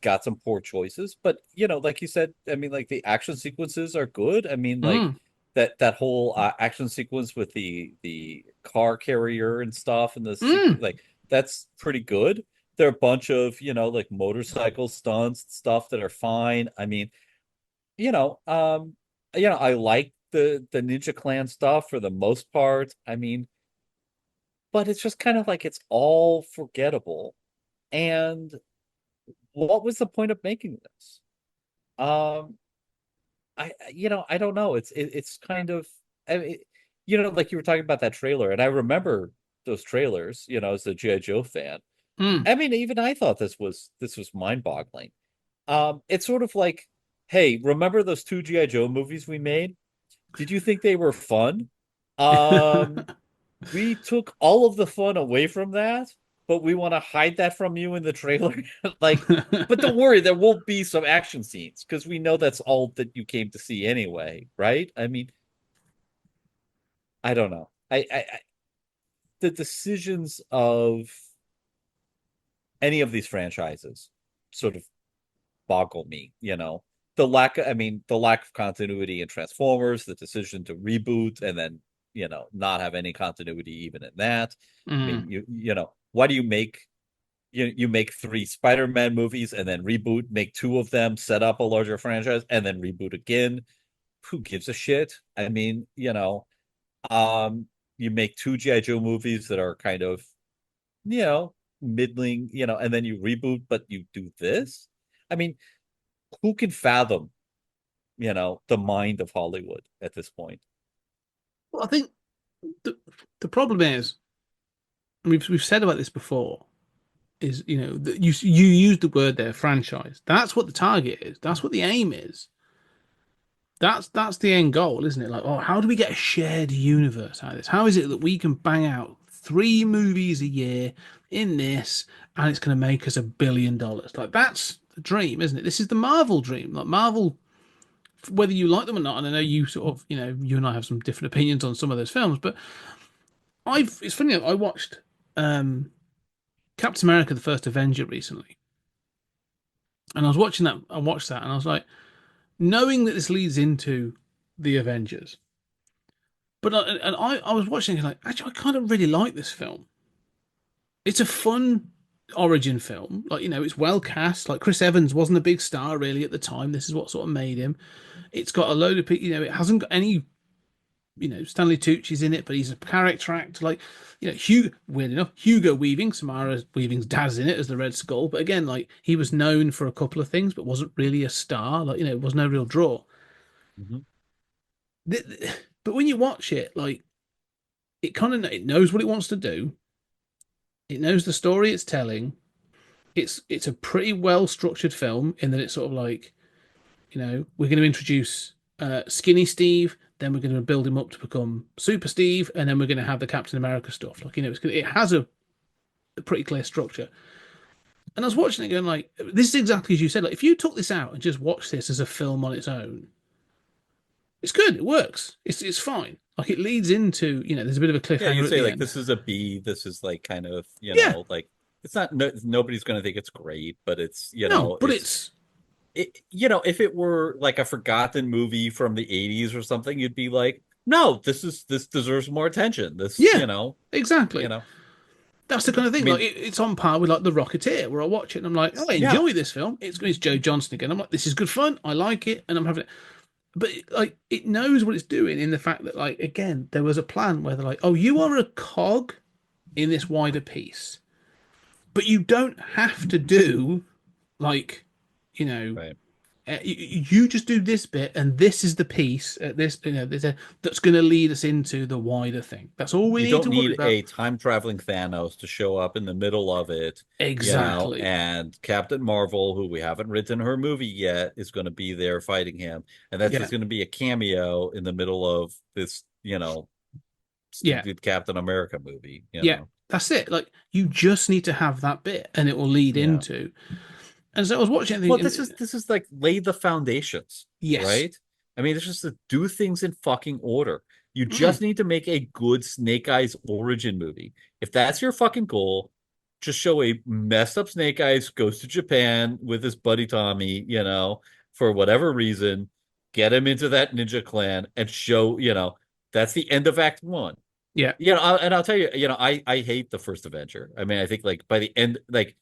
got some poor choices, but like you said, I mean, like the action sequences are good. I mean, like mm, that whole action sequence with the car carrier and stuff, and mm. like that's pretty good. There are a bunch of like motorcycle stunts stuff that are fine. I mean, you know, um, I like the Ninja Clan stuff for the most part. I mean, but it's just kind of like it's all forgettable. And what was the point of making this? Um, I don't know. It's kind of, I mean, like you were talking about that trailer, and I remember those trailers, as a G.I. Joe fan. Mm. I mean, even I thought this was mind-boggling. It's sort of like, hey, remember those two G.I. Joe movies we made? Did you think they were fun? Um, we took all of the fun away from that, but we want to hide that from you in the trailer. Like, but don't worry, there will be some action scenes because we know that's all that you came to see anyway, right? I mean, I don't know. The decisions of any of these franchises sort of boggle me, the lack of continuity in Transformers, the decision to reboot and then, not have any continuity even in that. I mean, Mm. why do you make three Spider-Man movies and then reboot, make two of them, set up a larger franchise, and then reboot again? Who gives a shit? I mean, um, you make two G.I. Joe movies that are kind of, middling, and then you reboot, but you do this? I mean, who can fathom, the mind of Hollywood at this point? Well, I think the the problem is, and we've said about this before, is that you used the word there, franchise. That's what the target is. That's what the aim is. That's the end goal, isn't it? Like, oh, how do we get a shared universe out of this? How is it that we can bang out 3 movies a year in this, and it's going to make us $1 billion? Like, that's the dream, isn't it? This is the Marvel dream. Like, Marvel whether you like them or not, and I know you sort of, you and I have some different opinions on some of those films, but it's funny, I watched Captain America: The First Avenger recently, and I watched that, and I was like, knowing that this leads into the Avengers, but I was watching it like, actually, I kind of really like this film. It's a fun origin film. Like, it's well cast. Like, Chris Evans wasn't a big star really at the time. This is what sort of made him. It's got a load of people, it hasn't got any, Stanley Tucci's in it, but he's a character actor. Like, weird enough, Hugo Weaving, Samara Weaving's dad's in it as the Red Skull. But again, like, he was known for a couple of things, but wasn't really a star. Like, it was no real draw. Mm-hmm. But when you watch it, like, it knows what it wants to do. It knows the story it's telling. It's a pretty well structured film in that it's sort of like, we're going to introduce Skinny Steve, then we're going to build him up to become Super Steve, and then we're going to have the Captain America stuff. Like, it has a pretty clear structure. And I was watching it going like, this is exactly as you said. Like, if you took this out and just watched this as a film on its own, it's good. It works. It's fine. Like, it leads into, there's a bit of a cliffhanger. Yeah, you at say the like end. this is a B. This is like kind of Yeah. like it's not. Nobody's going to think it's great, but it's No, but it's if it were like a forgotten movie from the 80s or something, you'd be like, no, this deserves more attention. This, yeah, exactly. you know. That's the kind of thing. I mean, like, it's on par with like The Rocketeer, where I watch it and I'm like, oh, I enjoy this film. It's Joe Johnston again. I'm like, this is good fun. I like it, and I'm having it. But like, it knows what it's doing in the fact that, like, again, there was a plan where they're like, oh, you are a cog in this wider piece, but you don't have to do like, right. you just do this bit, and this is the piece. That's going to lead us into the wider thing. That's all we You need don't to worry need about. a time traveling Thanos to show up in the middle of it. Exactly. And Captain Marvel, who we haven't written her movie yet, is going to be there fighting him. And that's just going to be a cameo in the middle of this, stupid Captain America movie. That's it. Like, you just need to have that bit, and it will lead into. And so I was watching it. Well, this is like lay the foundations. Yes. Right? I mean, it's just to do things in fucking order. You just need to make a good Snake Eyes origin movie. If that's your fucking goal, just show a messed up Snake Eyes goes to Japan with his buddy Tommy, for whatever reason, get him into that ninja clan and show, that's the end of Act 1. Yeah. And I'll tell you, I hate the first Avenger. I mean, I think like by the end, like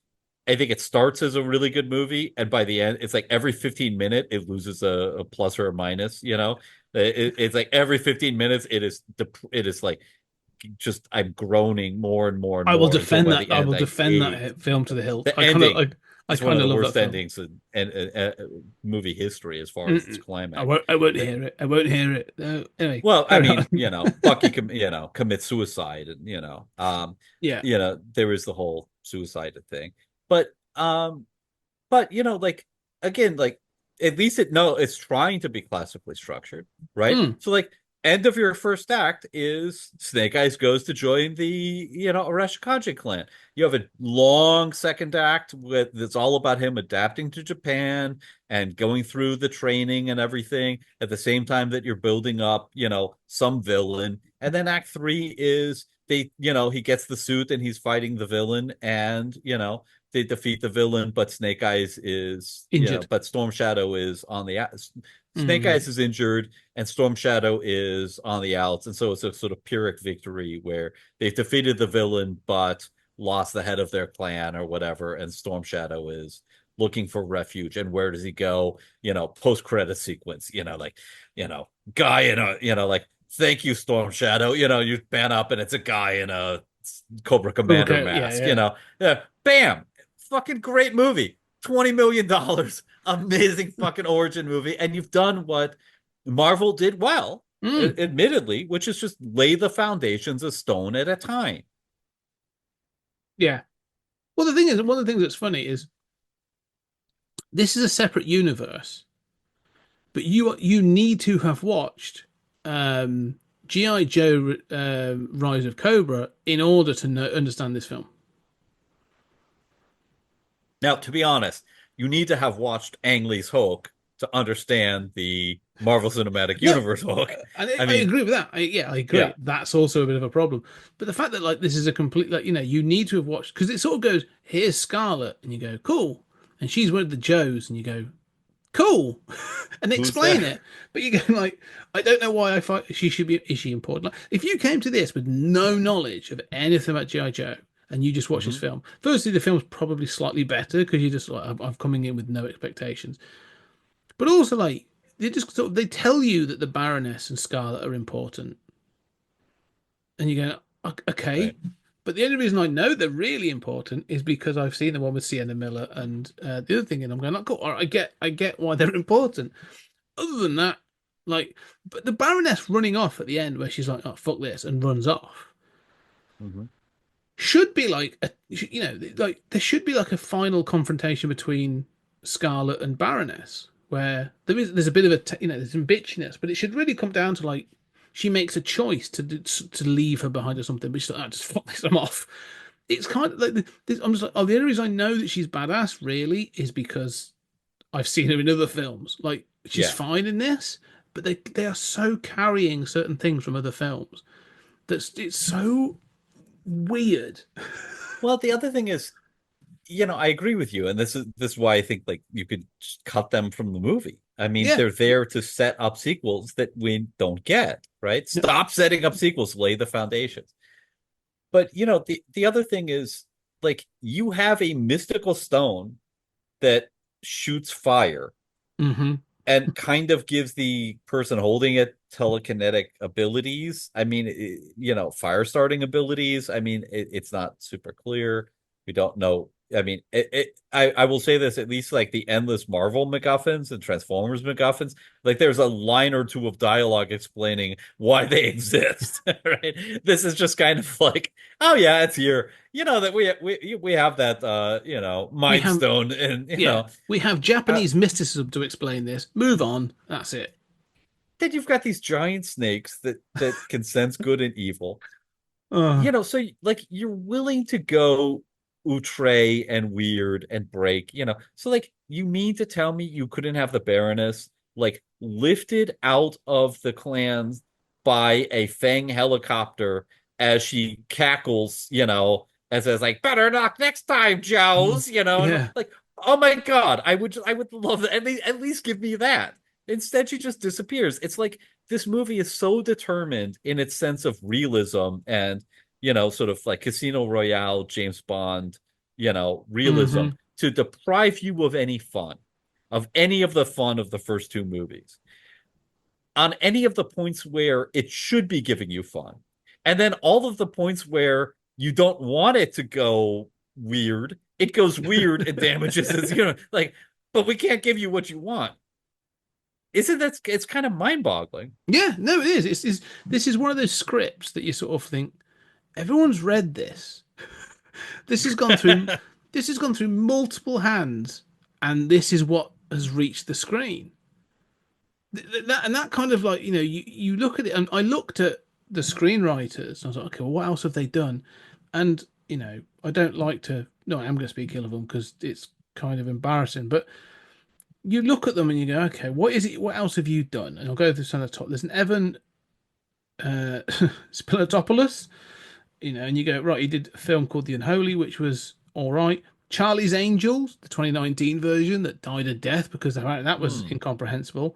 I think it starts as a really good movie, and by the end, it's like every 15 minutes it loses a plus or a minus. It's like every 15 minutes it is like just I'm groaning more and more and I more. will defend that. I End, will defend that film to the hilt. The I kind of love worst that endings in movie history as far as its climax. I won't hear it. I won't hear it. Anyway, well, I mean, Bucky, commits suicide, and there is the whole suicide thing. But like again, like at least it's trying to be classically structured, right? So like end of your first act is Snake Eyes goes to join the Arashikaga clan. You have a long second act that's all about him adapting to Japan and going through the training and everything at the same time that you're building up, some villain. And then Act 3 is he gets the suit and he's fighting the villain, and they defeat the villain, but Snake Eyes is injured. But Storm Shadow is on the Snake Eyes is injured, and Storm Shadow is on the outs, and so it's a sort of Pyrrhic victory where they've defeated the villain but lost the head of their clan or whatever, and Storm Shadow is looking for refuge. And where does he go? Post-credit sequence. Guy in a like, thank you, Storm Shadow. You ban up, and it's a guy in a Cobra Commander mask. Bam. Fucking great movie. $20 million. Amazing fucking origin movie. And you've done what Marvel did well, admittedly, which is just lay the foundations a stone at a time. Yeah. Well, the thing is, one of the things that's funny is this is a separate universe, but you need to have watched G.I. Joe Rise of Cobra in order to understand this film. Now, to be honest, you need to have watched Ang Lee's Hulk to understand the Marvel Cinematic No, Universe hook. and I I mean, agree with that. I agree. yeah. That's also a bit of a problem. But the fact that like this is a complete like you need to have watched because it sort of goes here's Scarlet and you go cool, and she's one of the Joes and you go cool, and they Who's explain that? it. But you go like I don't know why I thought she should be. Is she important? Like, if you came to this with no knowledge of anything about GI Joe and you just watch this film, firstly the film's probably slightly better because you just like I'm coming in with no expectations. But also, like, they just sort of, they tell you that the Baroness and Scarlet are important, and you go, okay. Right. But the only reason I know they're really important is because I've seen the one with Sienna Miller and the other thing, and I'm going, like, cool, all right, I get why they're important. Other than that, like, but the Baroness running off at the end where she's like, oh fuck this, and runs off Mhm. should be like a like there should be like a final confrontation between Scarlet and Baroness where there's a bit of there's some bitchiness, but it should really come down to like she makes a choice to leave her behind or something, but she's like, just fuck this, I'm off. It's kind of like this, I'm just like, oh, the only reason I know that she's badass really is because I've seen her in other films. Like she's Yeah. fine in this, but they are so carrying certain things from other films that it's so weird. Well, the other thing is, I agree with you, and this is why I think like you could just cut them from the movie. I mean, Yeah. they're there to set up sequels that we don't get, right? No. Stop setting up sequels, lay the foundations. But the other thing is like you have a mystical stone that shoots fire Mm-hmm. and kind of gives the person holding it telekinetic abilities. I mean, fire starting abilities. I mean, it's not super clear. We don't know. I mean, I will say this, at least like the endless Marvel MacGuffins and Transformers MacGuffins, like there's a line or two of dialogue explaining why they exist, right? This is just kind of like, oh yeah, it's here. That we have that We Mind have Stone, and we have uh, Japanese mysticism to explain this. Move on. That's it. then you've got these giant snakes that can sense good and evil. Uh, So like you're willing to go outre and weird and break, So like you mean to tell me you couldn't have the Baroness like lifted out of the clans by a Fang helicopter as she cackles, and says like better luck next time, Joes, and yeah. like oh my God, I would love that. At least give me that. Instead, she just disappears. It's like this movie is so determined in its sense of realism and sort of like Casino Royale, James Bond, realism Mm-hmm. to deprive you of any fun, of any of the fun of the first two movies, on any of the points where it should be giving you fun. And then all of the points where you don't want it to go weird, it goes weird and damages it, like, but we can't give you what you want. Isn't that it's kind of mind-boggling? Yeah. No, it is. This is one of those scripts that you sort of think everyone's read this. This has gone through. This has gone through multiple hands, and this is what has reached the screen. That kind of like you look at it, and I looked at the screenwriters. And I was like, okay, well, what else have they done? And I don't like to. No, I am going to speak ill of them because it's kind of embarrassing. But you look at them and you go, okay, what is it? What else have you done? And I'll go through some of the top. There's an Evan Spilotopoulos, and you go, right, he did a film called The Unholy, which was all right. Charlie's Angels, the 2019 version that died a death because that was incomprehensible.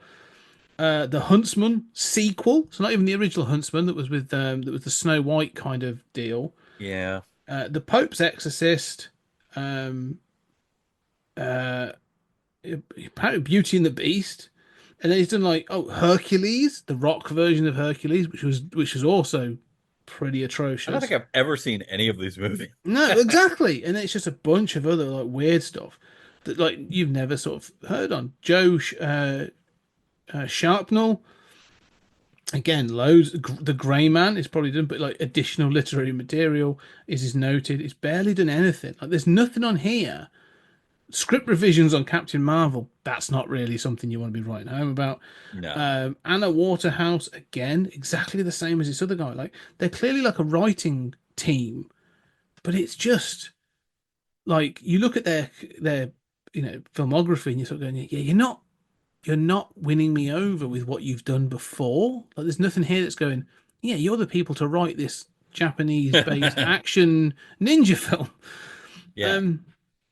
The Huntsman sequel, so not even the original Huntsman that was the Snow White kind of deal. Yeah. The Pope's Exorcist, um, uh, apparently Beauty and the Beast, and then he's done like Hercules, the rock version of Hercules, which was also pretty I don't atrocious. think I've ever seen any of these movies. No, exactly, and it's just a bunch of other like weird stuff that like you've never sort of heard on. Sharpnel, again, loads. The Grey Man is probably done, but like additional literary material is noted. It's barely done anything. Like there's nothing on here. Script revisions on Captain Marvel. That's not really something you want to be writing home about. No. Anna Waterhouse, again, exactly the same as this other guy. Like they're clearly like a writing team, but it's just like you look at their filmography and you're sort of going, yeah, you're not you're not winning me over with what you've done before. Like, there's nothing here that's going, yeah, you're the people to write this Japanese-based action ninja film. Yeah. And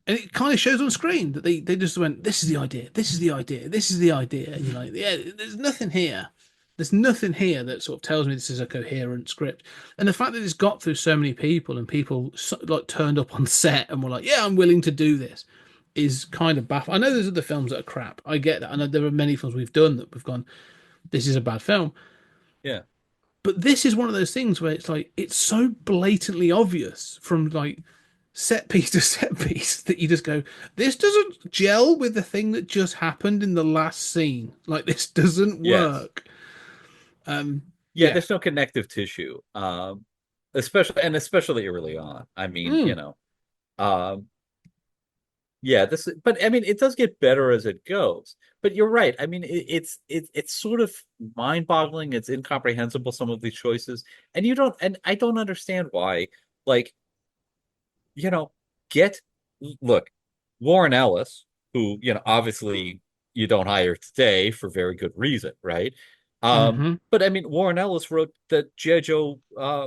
it kind of shows on screen that they just went, this is the idea, this is the idea, this is the idea. And you're like, yeah, there's nothing here. There's nothing here that sort of tells me this is a coherent script. And the fact that it's got through so many people and people like turned up on set and were like, yeah, I'm willing to do this is kind of baffling. I know there's other films that are crap. I get that. I know there are many films we've done that we've gone, this is a bad film. Yeah. But this is one of those things where it's like, it's so blatantly obvious from like set piece to set piece that you just go, this doesn't gel with the thing that just happened in the last scene. Like, this doesn't Yes. work. Yeah, Yeah. there's no connective tissue. Especially early on. I mean, Mm, um, yeah, but I mean, it does get better as it goes. But you're right. I mean, it's sort of mind-boggling. It's incomprehensible, some of these choices, and I don't understand why. Like, you know, get look, Warren Ellis, who, obviously you don't hire today for very good reason, right? mm-hmm, But I mean, Warren Ellis wrote the G.I. Joe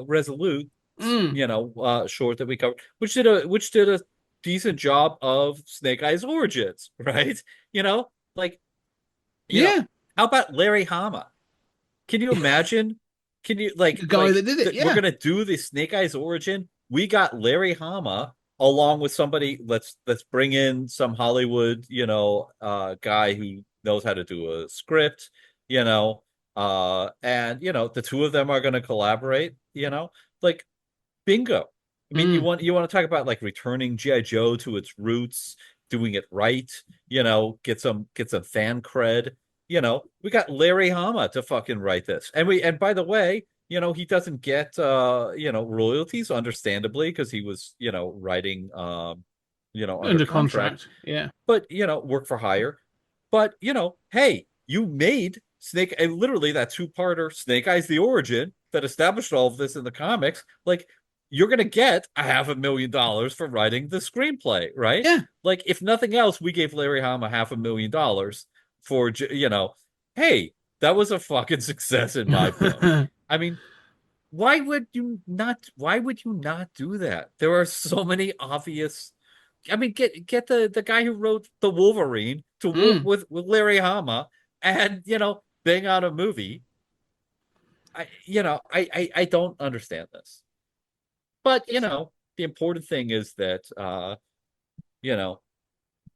Resolute, mm. short that we covered, which did a decent job of Snake Eyes origins, right? Like, you know, Yeah. how about Larry Hama? Can you imagine? Can you The guy that did it. we're Yeah. gonna do the Snake Eyes origin? We got Larry Hama along with somebody. Let's bring in some Hollywood, guy who knows how to do a script, and the two of them are gonna collaborate, like bingo. I mean, you Mm. want to talk about like returning G.I. Joe to its roots, doing it right, get some fan cred. We got Larry Hama to fucking write this. And by the way, he doesn't get royalties, understandably, because he was, writing under Under contract, contract. Yeah. but work for hire. But hey, you made Snake, and literally that two-parter Snake Eyes the Origin that established all of this in the comics. Like, you're gonna get $500,000 for writing the screenplay, right? Yeah. Like, if nothing else, we gave Larry Hama $500,000 for, hey, that was a fucking success in my film. I mean, why would you not do that? There are so many obvious. I mean, get the guy who wrote the Wolverine to work Mm. with Larry Hama, and bang out a movie. I don't understand this. But the important thing is that you know,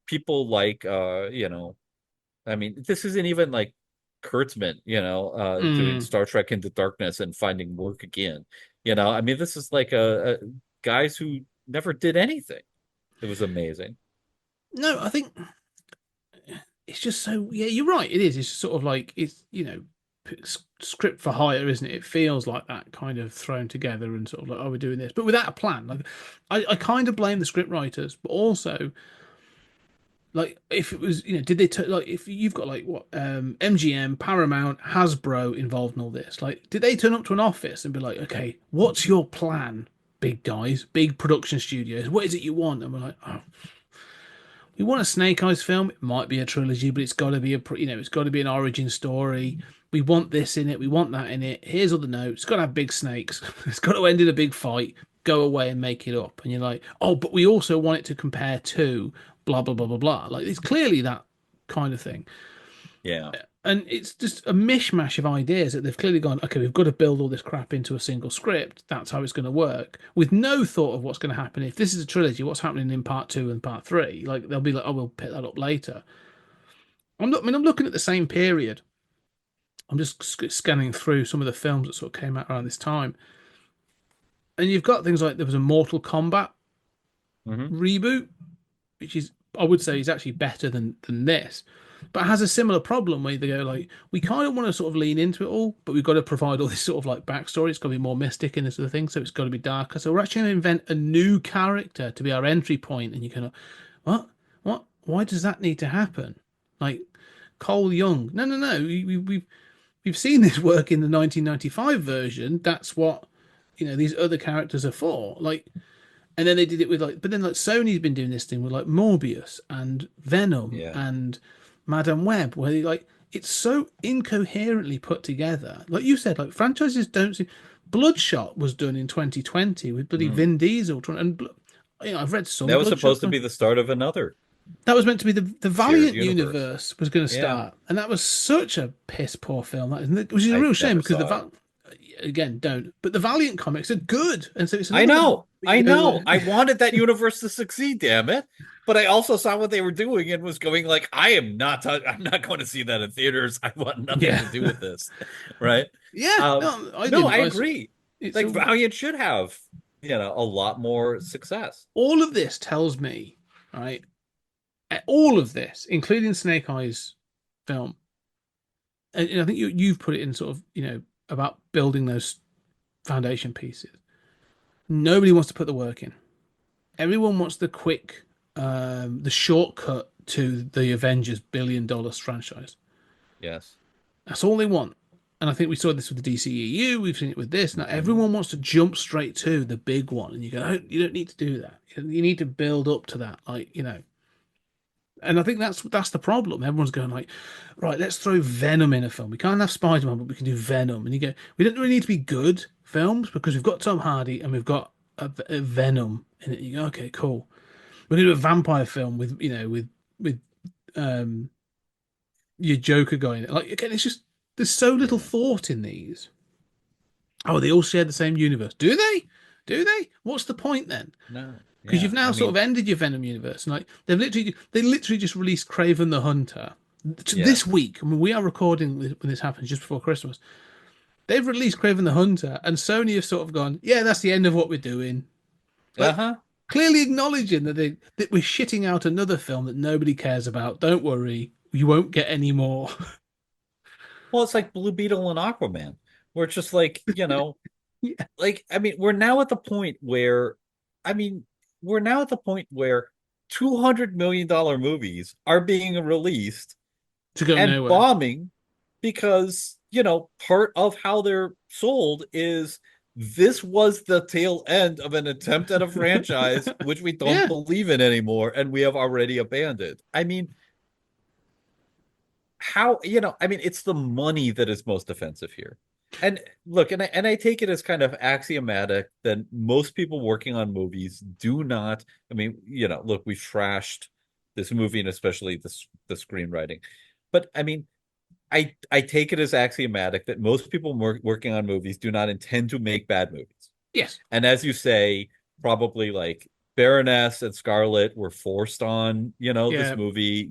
people like I mean, this isn't even like Kurtzman, doing Mm. Star Trek Into Darkness and finding work again. I mean, this is like a guys who never did anything. It was amazing. No, I think it's just so, yeah, you're right. It is. It's sort of like, it's, script for hire, isn't it? It feels like that kind of thrown together and sort of like, oh, we're doing this, but without a plan. Like, I kind of blame the script writers, but also, like, if it was, did they like, if you've got like what, MGM, Paramount, Hasbro involved in all this, like, did they turn up to an office and be like, okay, what's your plan, big guys, big production studios? What is it you want? And we're like, oh, we want a Snake Eyes film. It might be a trilogy, but it's got to be it's got to be an origin story. We want this in it. We want that in it. Here's all the notes. It's got to have big snakes. It's got to end in a big fight. Go away and make it up. And you're like, oh, but we also want it to compare to blah blah blah blah blah. Like, it's clearly that kind of thing. Yeah. And it's just a mishmash of ideas that they've clearly gone, okay, we've got to build all this crap into a single script. That's how it's going to work, with no thought of what's going to happen. If this is a trilogy, what's happening in part two and part three? Like, they'll be like, oh, we'll pick that up later. I'm looking at the same period. I'm just scanning through some of the films that sort of came out around this time. And you've got things like there was a Mortal Kombat Hmm. reboot, which is, I would say, is actually better than this, but has a similar problem where they go like, we kind of want to sort of lean into it all, but we've got to provide all this sort of like backstory. It's got to be more mystic in this sort of thing, so it's got to be darker. So we're actually going to invent a new character to be our entry point, and you kind of, what? Why does that need to happen? Like Cole Young? No, no, no. We've seen this work in the 1995 version. That's what these other characters are for. Like, and then they did it with like, but then like Sony's been doing this thing with like Morbius and Venom Yeah. and Madam Web, where like it's so incoherently put together. Like you said, like franchises don't seem. Bloodshot was done in 2020 with bloody Mm. Vin Diesel, and I've read some That was Bloodshot. supposed to be the start of another That was meant to be the shared Valiant universe. universe was going to Yeah, start, and that was such a piss poor film, that isn't it? Which is a I real shame never because saw it. again don't, but the Valiant comics are good, and so it's I another one. know, You I go, know. I wanted that universe to succeed, damn it. But I also saw what they were doing and was going like, I'm not going to see that in theaters. I want nothing yeah, to do with this. Right? yeah. No, I No, didn't. I agree. It's Like Valiant should have, a lot more success. all of this tells me, right? All of this, including Snake Eyes film, and I think you've put it in sort of about building those foundation pieces. Nobody wants to put the work in. Everyone wants the quick, the shortcut to the Avengers $1 billion franchise. Yes. That's all they want. And I think we saw this with the DCEU. We've seen it with this. Now Mhm. everyone wants to jump straight to the big one, and you go, oh, you don't need to do that. You need to build up to that, And I think that's the problem. Everyone's going like, right, let's throw Venom in a film. We can't have Spider-Man, but we can do Venom. And you go, we don't really need to be good films because we've got Tom Hardy and we've got a Venom in it. You go, okay, cool. We're gonna do a vampire film with with um your Joker guy in it. Like again, it's just there's so little Yeah. thought in these. Oh, they all share the same universe. Do they? Do they? What's the point then? No. Because you've Yeah. now I sort of mean, ended your Venom universe, and like they literally just released Craven the Hunter this yes. week. I mean, we are recording when this happens just before Christmas. They've released Craven the Hunter, and Sony have sort of gone, yeah, that's the end of what we're doing. Like Uh-huh. clearly acknowledging that we're shitting out another film that nobody cares about. Don't worry, you won't get any more. Well, it's like Blue Beetle and Aquaman, where it's just like, Yeah, like, I mean, I mean, we're now at the point where $200 million movies are being released to go and nowhere. bombing because, part of how they're sold is this was the tail end of an attempt at a franchise which we don't Yeah. believe in anymore and we have already abandoned. I mean, I mean, it's the money that is most offensive here. And look, and I take it as kind of axiomatic that most people working on movies do not. I mean, look, we've trashed this movie and especially the screenwriting, but I mean, I take it as axiomatic that most people working on movies do not intend to make bad movies. Yes. And as you say, probably like Baroness and Scarlet were forced on, this Yeah. movie,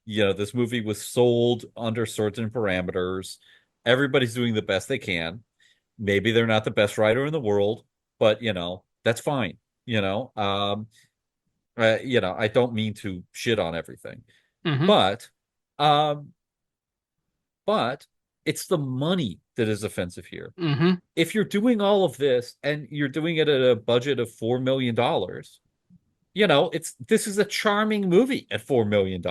this movie was sold under certain parameters. Everybody's doing the best they can. Maybe they're not the best writer in the world, but that's fine. I don't mean to shit on everything, Hmm. but um, but it's the money that is offensive here. Hmm. If you're doing all of this and you're doing it at a budget of $4 million, this is a charming movie at $4 million.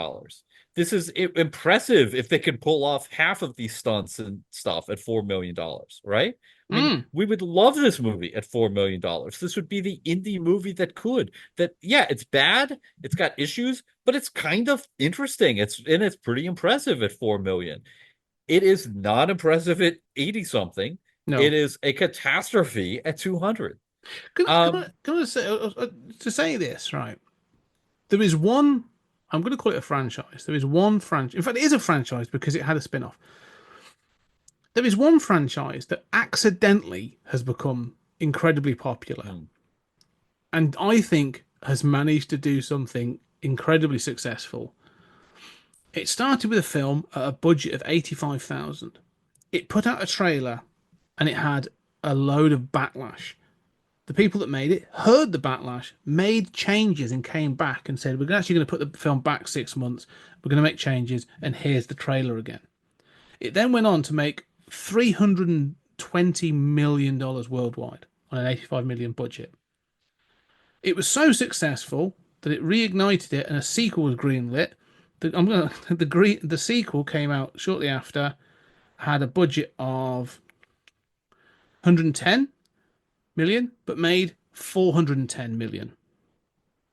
This is impressive if they can pull off half of these stunts and stuff at $4 million, right? I mean, Mm. we would love this movie at $4 million. This would be the indie movie that could. That yeah, it's bad, it's got issues, but it's kind of interesting. It's pretty impressive at 4 million. It is not impressive at 80 something. It No. is a catastrophe at 200. Can I say to say this right? There is one. I'm going to call it a franchise. There is one franchise. In fact, it is a franchise because it had a spin-off. There is one franchise that accidentally has become incredibly popular, Hmm. and I think has managed to do something incredibly successful. It started with a film at a budget of 85,000. It put out a trailer, and it had a load of backlash. The people that made it heard the backlash, made changes, and came back and said, "We're actually going to put the film back 6 months. We're going to make changes, and here's the trailer again." It then went on to make $320 million worldwide on an 85 million budget. It was so successful that it reignited it, and a sequel was greenlit. The sequel came out shortly after, had a budget of 110 million, but made 410 million.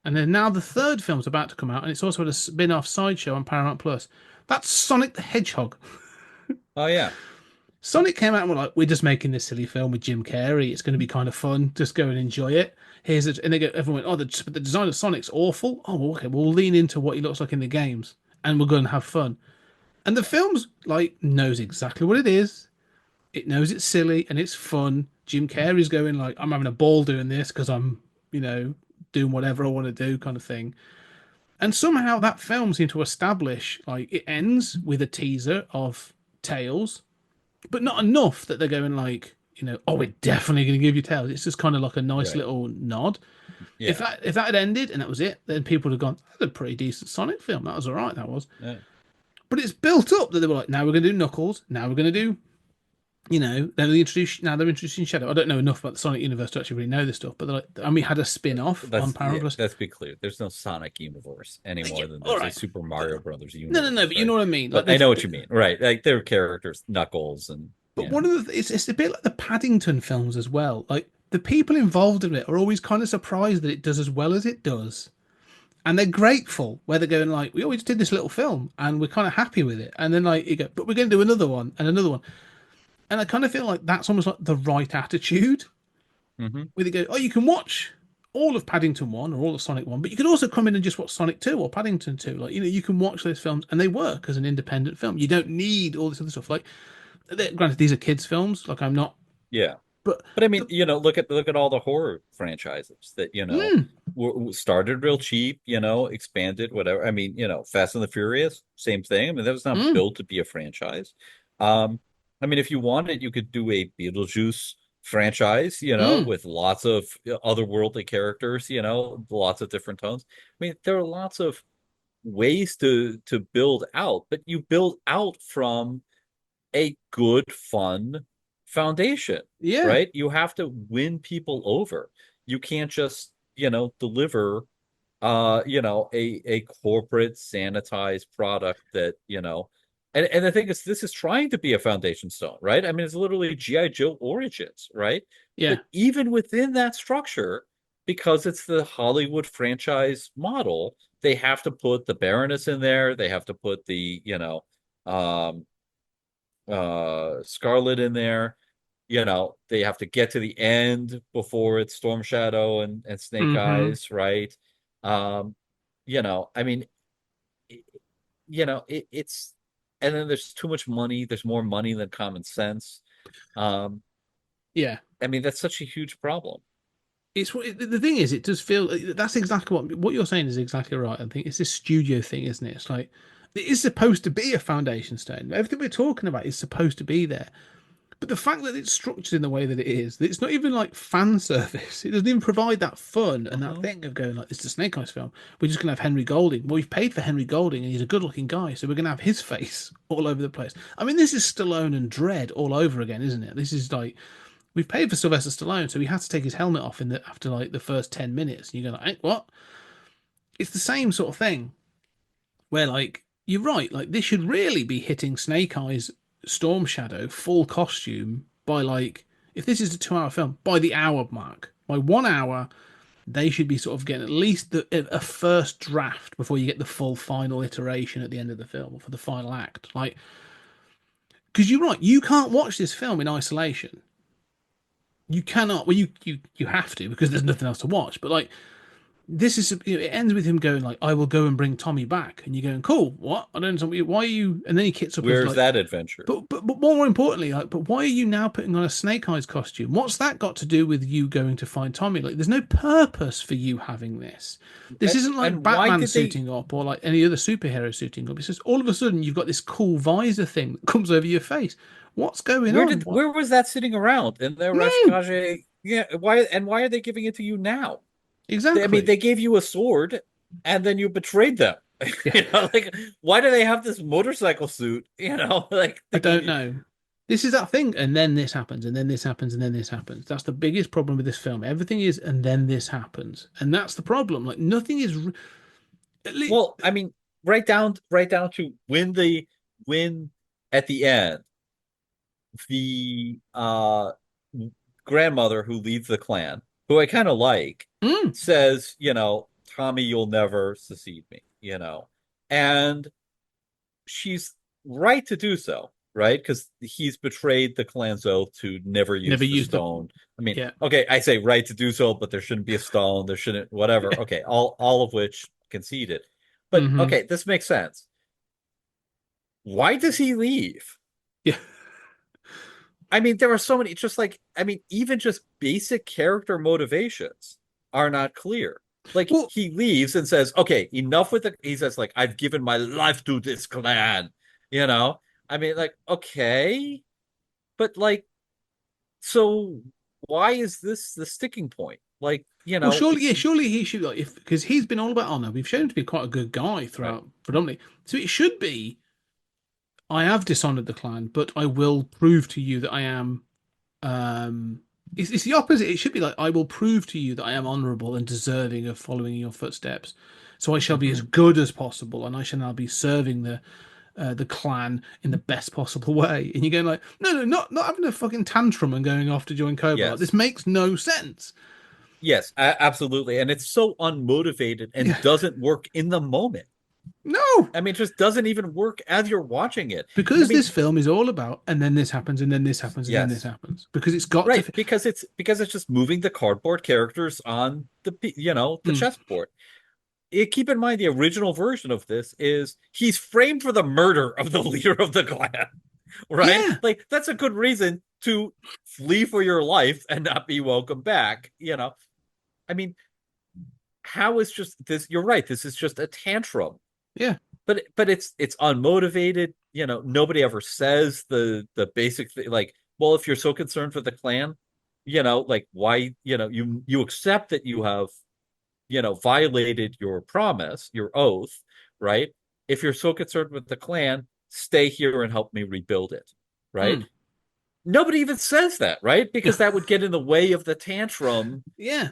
And then now the third film's about to come out, and it's also a spin-off sideshow on Paramount Plus. That's Sonic the Hedgehog. Oh yeah. Sonic came out and were like, we're just making this silly film with Jim Carrey. It's going to be kind of fun. Just go and enjoy it. And they go, everyone went, oh, the design of Sonic's awful. Oh, well, okay, we'll lean into what he looks like in the games, and we're going to have fun. And the film's like knows exactly what it is. It knows it's silly and it's fun. Jim Carrey's going like, I'm having a ball doing this because I'm, doing whatever I want to do, kind of thing. And somehow that film seemed to establish like it ends with a teaser of Tails, but not enough that they're going like, oh, we're definitely going to give you Tails. It's just kind of like a nice Right. little nod. Yeah. If that had ended and that was it, then people would have gone, that's a pretty decent Sonic film. That was all right. That was. Yeah. But it's built up that they were like, now we're going to do Knuckles. Now we're going to do, then they're introducing Shadow. I don't know enough about the Sonic universe to actually really know this stuff, but they're like, and we had a spin off on Paramount Plus. Let's be clear. There's no Sonic universe any more than all there's right. a Super Mario Brothers No, universe. but you know what I mean. But I know what you mean, right? Like their characters, Knuckles, and But one of it's a bit like the Paddington films as well. Like the people involved in it are always kind of surprised that it does as well as it does. And they're grateful where they're going like, we always did this little film and we're kind of happy with it. And then like you go, but we're going to do another one and another one. And I kind of feel like that's almost like the right attitude. Mm-hmm. Where they go, oh, you can watch all of Paddington 1 or all of Sonic 1, but you can also come in and just watch Sonic 2 or Paddington 2. Like, you can watch those films and they work as an independent film. You don't need all this other stuff. Like, granted, these are kids' films. Like, I'm not. Yeah. But I mean, look at all the horror franchises that started real cheap, expanded, whatever. I mean, Fast and the Furious, same thing. I mean, that was not built to be a franchise. I mean, if you wanted, you could do a Beetlejuice franchise, with lots of otherworldly characters, lots of different tones. I mean, there are lots of ways to build out, but you build out from a good, fun foundation, yeah, right? You have to win people over. You can't just, deliver, a corporate sanitized product that, and the thing is, this is trying to be a foundation stone, right? I mean, it's literally G.I. Joe Origins, right? yeah. But even within that structure, because it's the Hollywood franchise model, they have to put the Baroness in there. They have to put the, um, Scarlet in there. They have to get to the end before it's Storm Shadow and Snake Eyes, right? I mean, it's, and then there's too much money. There's more money than common sense. Yeah. I mean, that's such a huge problem. It's the thing is, it does feel that's exactly what you're saying is exactly right. I think it's this studio thing, isn't it? It's like it is supposed to be a foundation stone. Everything we're talking about is supposed to be there. But the fact that it's structured in the way that it is, that it's not even like fan service. It doesn't even provide that fun and that thing of going like, it's a Snake Eyes film. We're just going to have Henry Golding. Well, we've paid for Henry Golding and he's a good looking guy. So we're going to have his face all over the place. I mean, this is Stallone and Dredd all over again, isn't it? This is like, we've paid for Sylvester Stallone. So he had to take his helmet off after like the first 10 minutes. And you go like, hey, what? It's the same sort of thing where like, you're right. Like this should really be hitting Snake Eyes Storm Shadow full costume by like, if this is a 2 hour film, by the hour mark, by 1 hour, they should be sort of getting at least a first draft before you get the full final iteration at the end of the film for the final act. Like, because you're right, you can't watch this film in isolation. You cannot. Well, you have to because there's nothing else to watch. But like, this is it ends with him going like, "I will go and bring Tommy back," and you're going, "Cool, what? I don't know why are you." And then he kicks up. Where's like, that adventure? But more importantly, like, but why are you now putting on a Snake Eyes costume? What's that got to do with you going to find Tommy? Like, there's no purpose for you having this. This isn't like Batman suiting up or like any other superhero suiting up. It's just all of a sudden you've got this cool visor thing that comes over your face. What's going on? Where was that sitting around in the Rashkaje? Yeah, why are they giving it to you now? Exactly. I mean, they gave you a sword, and then you betrayed them. Like why do they have this motorcycle suit? Like I don't know. This is that thing, and then this happens, and then this happens, and then this happens. That's the biggest problem with this film. Everything is, and then this happens, and that's the problem. Like nothing is. Well, I mean, right down to win at the end. The grandmother who leads the clan, who I kind of like, says, Tommy, you'll never succeed me, and she's right to do so, right? Because he's betrayed the clan's oath to never Never use the used the stone. I mean, yeah. okay, I say right to do so, but there shouldn't be a stone. There shouldn't, whatever. Yeah. Okay, all of which conceded. But Mm-hmm. okay, this makes sense. Why does he leave? Yeah. I mean, there are so many, just like, I mean, even just basic character motivations are not clear. Like, Well, he leaves and says, okay, enough with he says, like, I've given my life to this clan, you know? I mean, like, okay, but like, so why is this the sticking point? Like, well, surely, yeah, surely he should like if because he's been all about honor. We've shown him to be quite a good guy right, throughout, predominantly. So it should be, I have dishonored the clan, but I will prove to you that I am. Um, it's the opposite. It should be like, I will prove to you that I am honourable and deserving of following in your footsteps. So I shall be as good as possible, and I shall now be serving the clan in the best possible way. And you're going like, no, not having a fucking tantrum and going off to join Cobra. Like, this yes, makes no sense. yes, absolutely. And it's so unmotivated and Yeah, doesn't work in the moment. no, I mean, it just doesn't even work as you're watching it. I because this mean, film is all about, and then this happens, and then this happens, and then this yes, happens. Because it's got to. right, because it's just moving the cardboard characters on the Mm. chessboard. Keep in mind the original version of this is he's framed for the murder of the leader of the clan, right? Yeah, Like that's a good reason to flee for your life and not be welcome back. I mean, how is just this? You're right. This is just a tantrum, yeah. but it's unmotivated. Nobody ever says the basic thing like, well, if you're so concerned for the clan, like why, you accept that you have violated your promise, your oath, right? If you're so concerned with the clan, stay here and help me rebuild it, right? Mm. Nobody even says that, right? Because that would get in the way of the tantrum Yeah.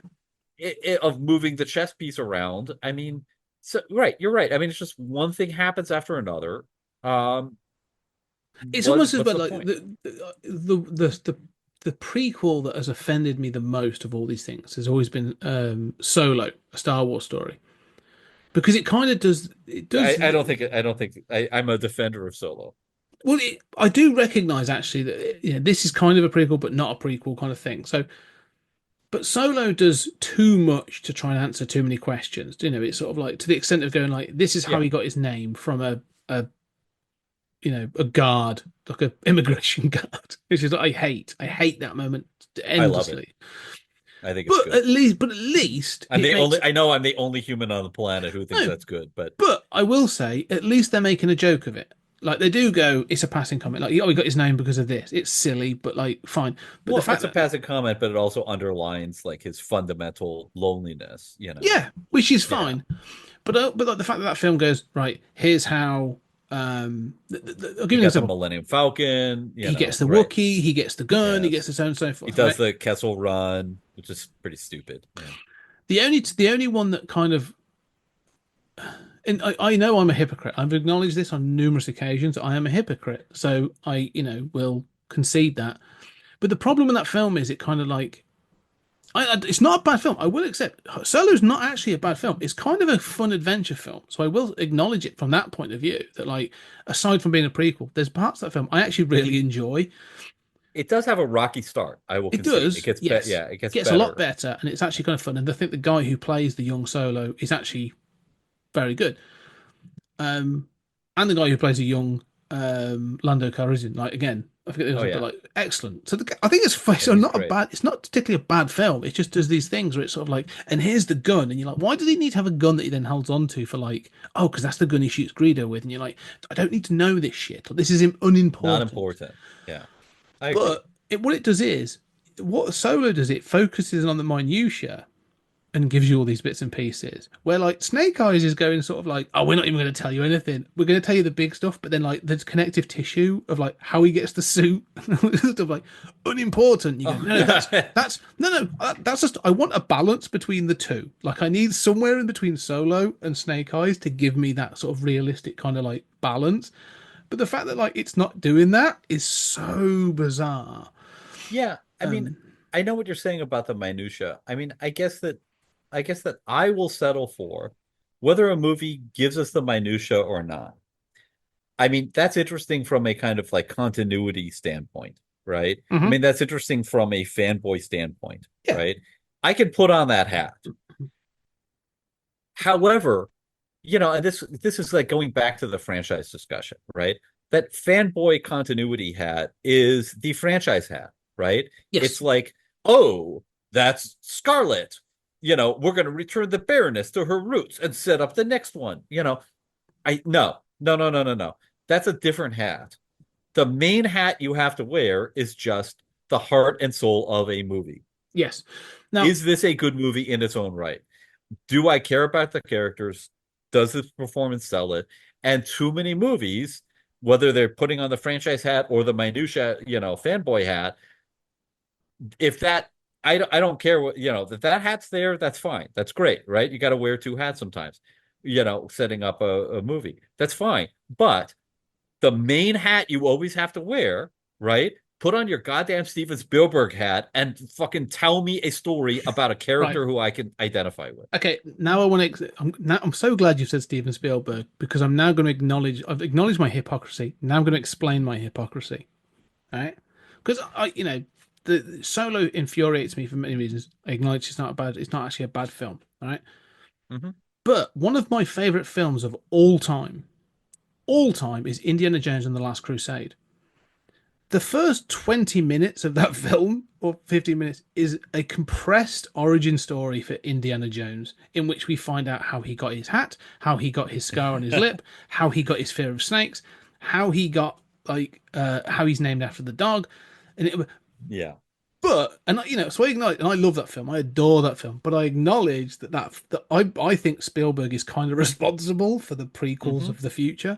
of moving the chess piece around. I mean, so right, you're right. I mean, it's just one thing happens after another. Um, It's almost as what's well the like point? the prequel that has offended me the most of all these things has always been Solo, a Star Wars story, because it kind of does it I, does I don't think I'm a defender of Solo. well. I do recognize actually that this is kind of a prequel, but not a prequel kind of thing. So, but Solo does too much to try and answer too many questions. It's sort of like to the extent of going like, this is how Yeah, he got his name from a a guard, like a immigration guard, which is like, I hate that moment I love it. endlessly. I think it's good. But at least I'm it the makes only. I know I'm the only human on the planet who thinks no. that's good, but But I will say, at least they're making a joke of it. Like they do go, it's a passing comment. Like, oh, he got his name because of this. It's silly, but like, fine. But the well, fact it's a that, passing comment, but it also underlines like his fundamental loneliness. yeah, which is Yeah, fine. But like the fact that that film goes right. Here's how. I'll give you he an got the example. Millennium Falcon. He gets the Right? Wookiee. He gets the gun. He gets Yes, the so on and so he forth. does Right. the Kessel Run, which is pretty stupid. Yeah. The only one that kind of, and I know I'm a hypocrite. I've acknowledged this on numerous occasions. I am a hypocrite, so I will concede that. But the problem with that film is it kind of like, it's not a bad film. I will accept Solo's not actually a bad film. It's kind of a fun adventure film, so I will acknowledge it from that point of view. That like, aside from being a prequel, there's parts of that film I actually really enjoy. It does have a rocky start. I will It concede. It does, gets better. yes, Yeah, it gets gets a lot better. better, and it's actually kind of fun. And I think the guy who plays the young Solo is actually very good. And the guy who plays a young Lando Calrissian, like again, I forget the Oh other, but yeah, like excellent. So I think it's yeah, so he's not a great. bad. It's not particularly a bad film. It just does these things where it's sort of like, and here's the gun, and you're like, why does he need to have a gun that he then holds on to for like, oh, because that's the gun he shoots Greedo with, and you're like, I don't need to know this shit. Like, this is Not unimportant. important. Yeah, I agree. But what it does is, what Solo does, it focuses on the minutia and gives you all these bits and pieces. Where like Snake Eyes is going sort of like, oh, we're not even going to tell you anything. We're going to tell you the big stuff, but then like the connective tissue of like how he gets the suit, stuff like unimportant. You go, Oh, no, that's no, that's just I want a balance between the two. Like I need somewhere in between Solo and Snake Eyes to give me that sort of realistic kind of like balance. But the fact that like it's not doing that is so bizarre. yeah. I mean, Um, I know what you're saying about the minutia. I mean, I guess that I guess that I will settle for whether a movie gives us the minutia or not. I mean, that's interesting from a kind of like continuity standpoint, right? I Hmm. mean, that's interesting from a fanboy standpoint, Yeah. right? I can put on that hat. However, and this is like going back to the franchise discussion, right? That fanboy continuity hat is the franchise hat, right? It's Yes. like, oh, that's Scarlet. We're going to return the Baroness to her roots and set up the next one. I no, no, no, no, no, no. That's a different hat. The main hat you have to wear is just the heart and soul of a movie. Yes. Now, Is this a good movie in its own right? Do I care about the characters? Does this performance sell it? And too many movies, whether they're putting on the franchise hat or the minutia, fanboy hat, if that I don't care what, that hat's there, that's fine. That's great, right? You got to wear two hats sometimes, setting up a movie. That's fine. But the main hat you always have to wear, right? Put on your goddamn Steven Spielberg hat and fucking tell me a story about a right. character who I can identify with. Okay, now I want to. I'm so glad you said Steven Spielberg because I'm now going to acknowledge. I've acknowledged my hypocrisy. Now I'm going to explain my hypocrisy. All right, because the Solo infuriates me for many reasons. I acknowledge it's not a bad. It's not actually a bad film. All right, Mm-hmm. but one of my favorite films of all time, is Indiana Jones and the Last Crusade. The first 20 minutes of that film, or 15 minutes, is a compressed origin story for Indiana Jones, in which we find out how he got his hat, how he got his scar on his lip, how he got his fear of snakes, how he got, how he's named after the dog. And it, Yeah. but, and so I acknowledge, and I love that film, I adore that film, but I acknowledge that I think Spielberg is kind of responsible for the prequels Mm-hmm. of the future.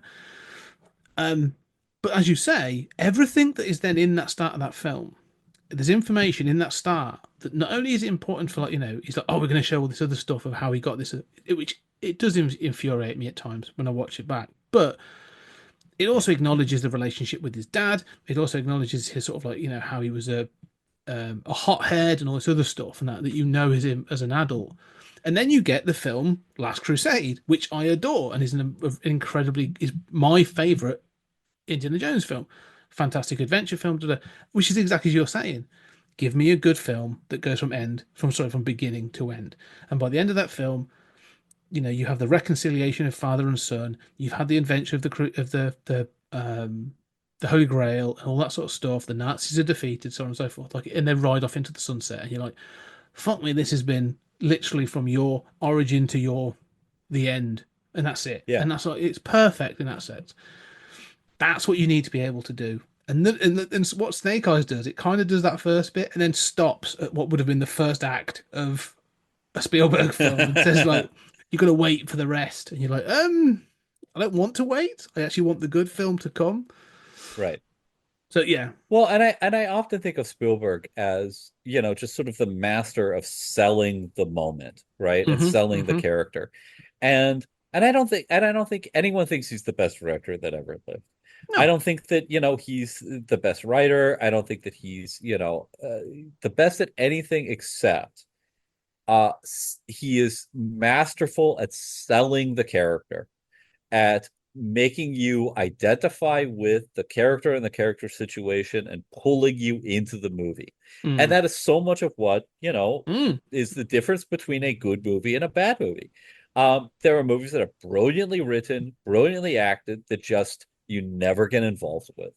But as you say, everything that is then in that start of that film, there's information in that start that not only is it important for he's like, oh, we're going to show all this other stuff of how he got this, which it does infuriate me at times when I watch it back, but it also acknowledges the relationship with his dad. It also acknowledges his sort of how he was a hothead and all this other stuff, and that is him as an adult. And then you get the film Last Crusade, which I adore and is is my favorite Indiana Jones film, fantastic adventure film, which is exactly as you're saying. Give me a good film that goes from beginning to end. And by the end of that film, you have the reconciliation of father and son. You've had the adventure of the Holy Grail and all that sort of stuff. The Nazis are defeated, so on and so forth. And they ride off into the sunset, and you're like, "Fuck me, this has been literally from your origin to the end, and that's it." Yeah. And it's perfect in that sense. That's what you need to be able to do. And what Snake Eyes does, it kind of does that first bit and then stops at what would have been the first act of a Spielberg film and says you've got to wait for the rest. And you're like, I don't want to wait. I actually want the good film to come. Right. So yeah. Well, and I often think of Spielberg as, just sort of the master of selling the moment, right? And selling the character. And I don't think anyone thinks he's the best director that ever lived. No. I don't think that, he's the best writer. I don't think that he's, the best at anything except he is masterful at selling the character, at making you identify with the character and the character situation and pulling you into the movie. And that is so much of what, is the difference between a good movie and a bad movie. There are movies that are brilliantly written, brilliantly acted, that just you never get involved with.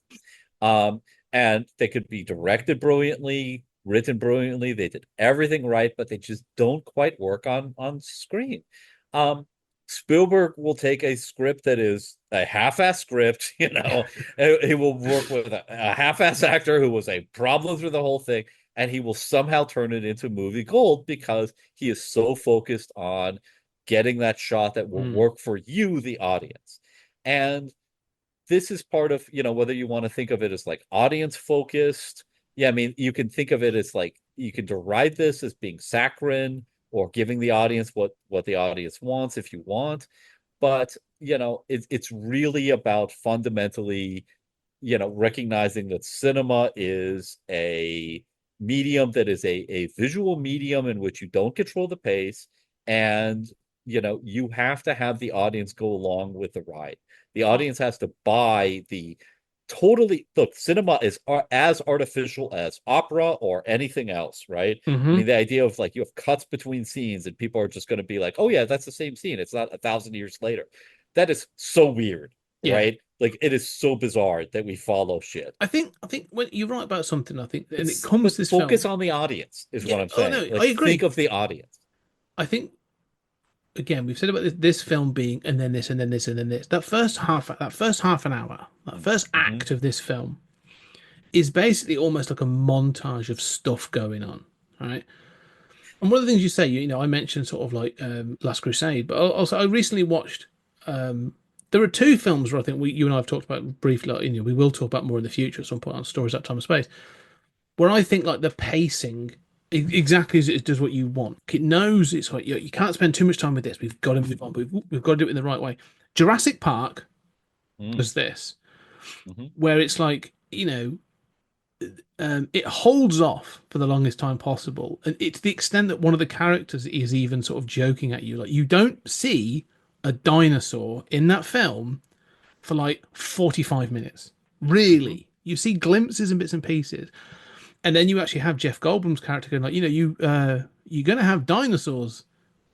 And they could be directed brilliantly, written brilliantly. They did everything right, but they just don't quite work on screen. Spielberg will take a script that is a half-ass script, he will work with a half-ass actor who was a problem through the whole thing, and he will somehow turn it into movie gold because he is so focused on getting that shot that will work for you, the audience. And this is part of, whether you want to think of it as like audience focused. Yeah, I mean, you can think of it as like, you can deride this as being saccharine or giving the audience what the audience wants if you want. But, it's really about fundamentally, recognizing that cinema is a medium that is a visual medium in which you don't control the pace. And you have to have the audience go along with the ride. The audience has to buy the totally look. Cinema is as artificial as opera or anything else, right? I mean, the idea of like you have cuts between scenes and people are just going to be like, oh yeah, that's the same scene, it's not 1,000 years later. That is so weird. Yeah. Right? Like it is so bizarre that we follow shit. I think when you're right about something, I think, and it comes this focus film. on the audience is Yeah. what I'm saying. Oh, no, like, I agree. Think of the audience. I think, again, we've said about this film being, and then this, and then this, and then this. That first half an hour, that first act of this film is basically almost like a montage of stuff going on, right? And one of the things you say, I mentioned sort of like Last Crusade, but also I recently watched. There are two films where I think you and I have talked about briefly. Like, we will talk about more in the future at some point on Stories That Time and Space, where I think like the pacing exactly as it does what you want. It knows it's like you can't spend too much time with this. We've got to move on. We've got to do it in the right way. Jurassic Park does this, where it's like it holds off for the longest time possible, and it's the extent that one of the characters is even sort of joking at you. Like, you don't see a dinosaur in that film for like 45 minutes. Really, you see glimpses and bits and pieces. And then you actually have Jeff Goldblum's character going like, you're going to have dinosaurs,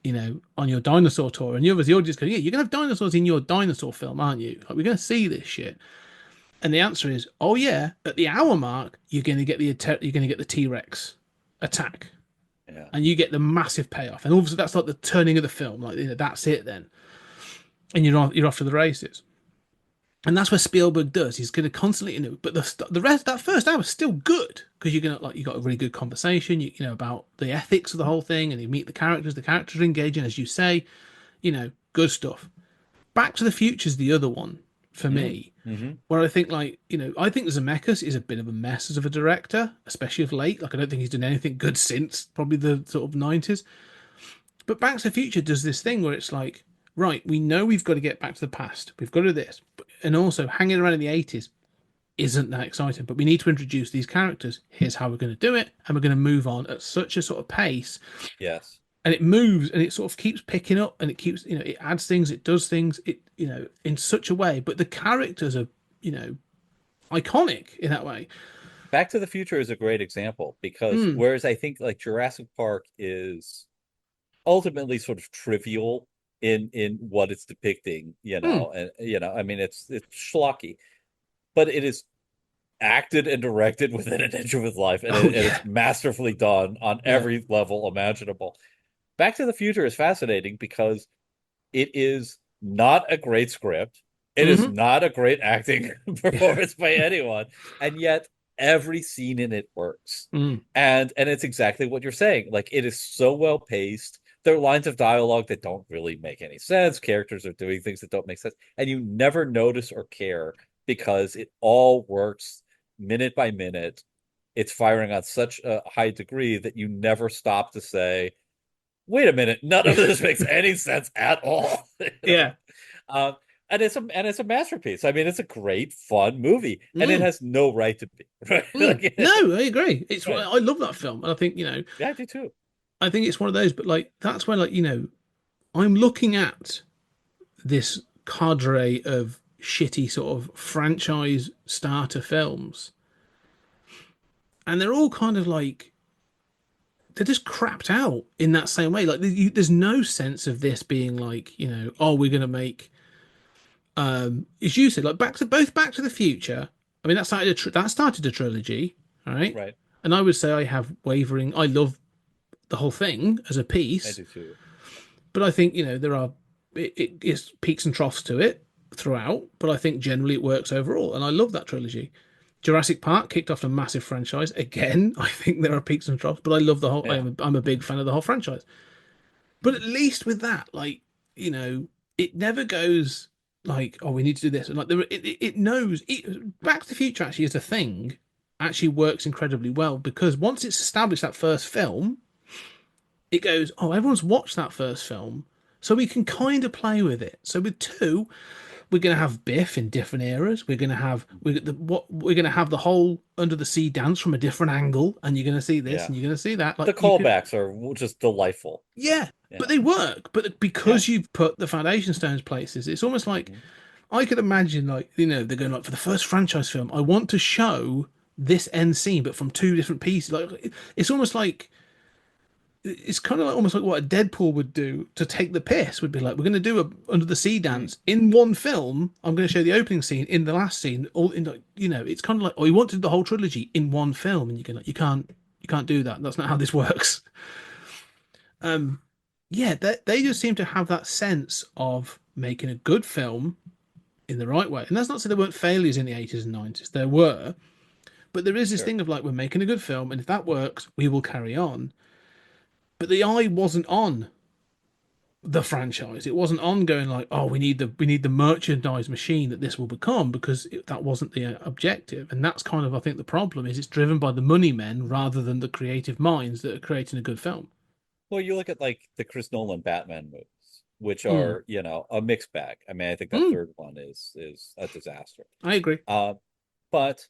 on your dinosaur tour. And the audience go, yeah, you're going to have dinosaurs in your dinosaur film, aren't you? Like, we're going to see this shit. And the answer is, oh yeah, at the hour mark, you're going to get the T-Rex attack. Yeah. And you get the massive payoff. And obviously that's like the turning of the film. Like, that's it then. And you're off to the races. And that's what Spielberg does. He's going to constantly, but the rest, that first hour is still good because you're going to you got a really good conversation, about the ethics of the whole thing, and you meet the characters. The characters are engaging, as you say, good stuff. Back to the Future is the other one for me, where I think I think Zemeckis is a bit of a mess as a director, especially of late. Like, I don't think he's done anything good since probably the sort of 90s. But Back to the Future does this thing where it's like, right, we know we've got to get back to the past. We've got to do this. And also, hanging around in the 80s isn't that exciting. But we need to introduce these characters. Here's how we're going to do it. And we're going to move on at such a sort of pace. Yes. And it moves and it sort of keeps picking up and it keeps, it adds things, it does things, in such a way. But the characters are, iconic in that way. Back to the Future is a great example because whereas I think like Jurassic Park is ultimately sort of trivial in what it's depicting, and I mean it's schlocky, but it is acted and directed within an inch of its life, and it's masterfully done on every level imaginable. Back to the Future is fascinating because it is not a great script, it is not a great acting performance by anyone, and yet every scene in it works. And it's exactly what you're saying. Like, it is so well paced. There are lines of dialogue that don't really make any sense. Characters are doing things that don't make sense. And you never notice or care because it all works minute by minute. It's firing on such a high degree that you never stop to say, wait a minute, none of this makes any sense at all. Yeah. And it's a masterpiece. I mean, it's a great, fun movie, and it has no right to be. Right? No, I agree. It's right. I love that film, and I think yeah, I do too. I think it's one of those. But like, that's when I'm looking at this cadre of shitty sort of franchise starter films, and they're all kind of like they're just crapped out in that same way. Like, there's no sense of this being like oh, we're gonna make. As you said, like Back to the Future. I mean, that started a trilogy, right? Right. And I would say I have wavering. I love the whole thing as a piece. I do too. But I think there are it's peaks and troughs to it throughout. But I think generally it works overall, and I love that trilogy. Jurassic Park kicked off a massive franchise. Again, I think there are peaks and troughs, but I love the whole. Yeah. I'm a big fan of the whole franchise. But at least with that, like it never goes. Like, oh, we need to do this, and like it knows. Back to the Future actually is a thing. Actually works incredibly well because once it's established that first film, it goes, oh, everyone's watched that first film, so we can kind of play with it. So with 2, we're going to have Biff in different eras. We're going to have the whole under the sea dance from a different angle, and you're going to see this and you're going to see that. Like, the callbacks are just delightful. Yeah, but they work. But because you've put the foundation stones places, it's almost like Mhm. I could imagine, like, they're going like, for the first franchise film, I want to show this end scene, but from two different pieces. Like, it's almost like it's kind of like almost like what a Deadpool would do to take the piss. Would be like, we're going to do a under the sea Mm. dance in one film. I'm going to show the opening scene in the last scene, all in, like, it's kind of like, oh, he wanted the whole trilogy in one film, and you can, like, you can't do that. That's not how this works. Um, yeah, they just seem to have that sense of making a good film in the right way. And that's not to say there weren't failures in the 80s and 90s. There were. But there is this Sure. thing of like, we're making a good film, and if that works, we will carry on. But the eye wasn't on the franchise. It wasn't on going like, oh, we need the merchandise machine that this will become, because that wasn't the objective. And that's kind of, I think, the problem is it's driven by the money men rather than the creative minds that are creating a good film. Well, you look at like the Chris Nolan Batman movies, which Mm. are, a mixed bag. I mean, I think that Mm. third one is a disaster. I agree. Uh, but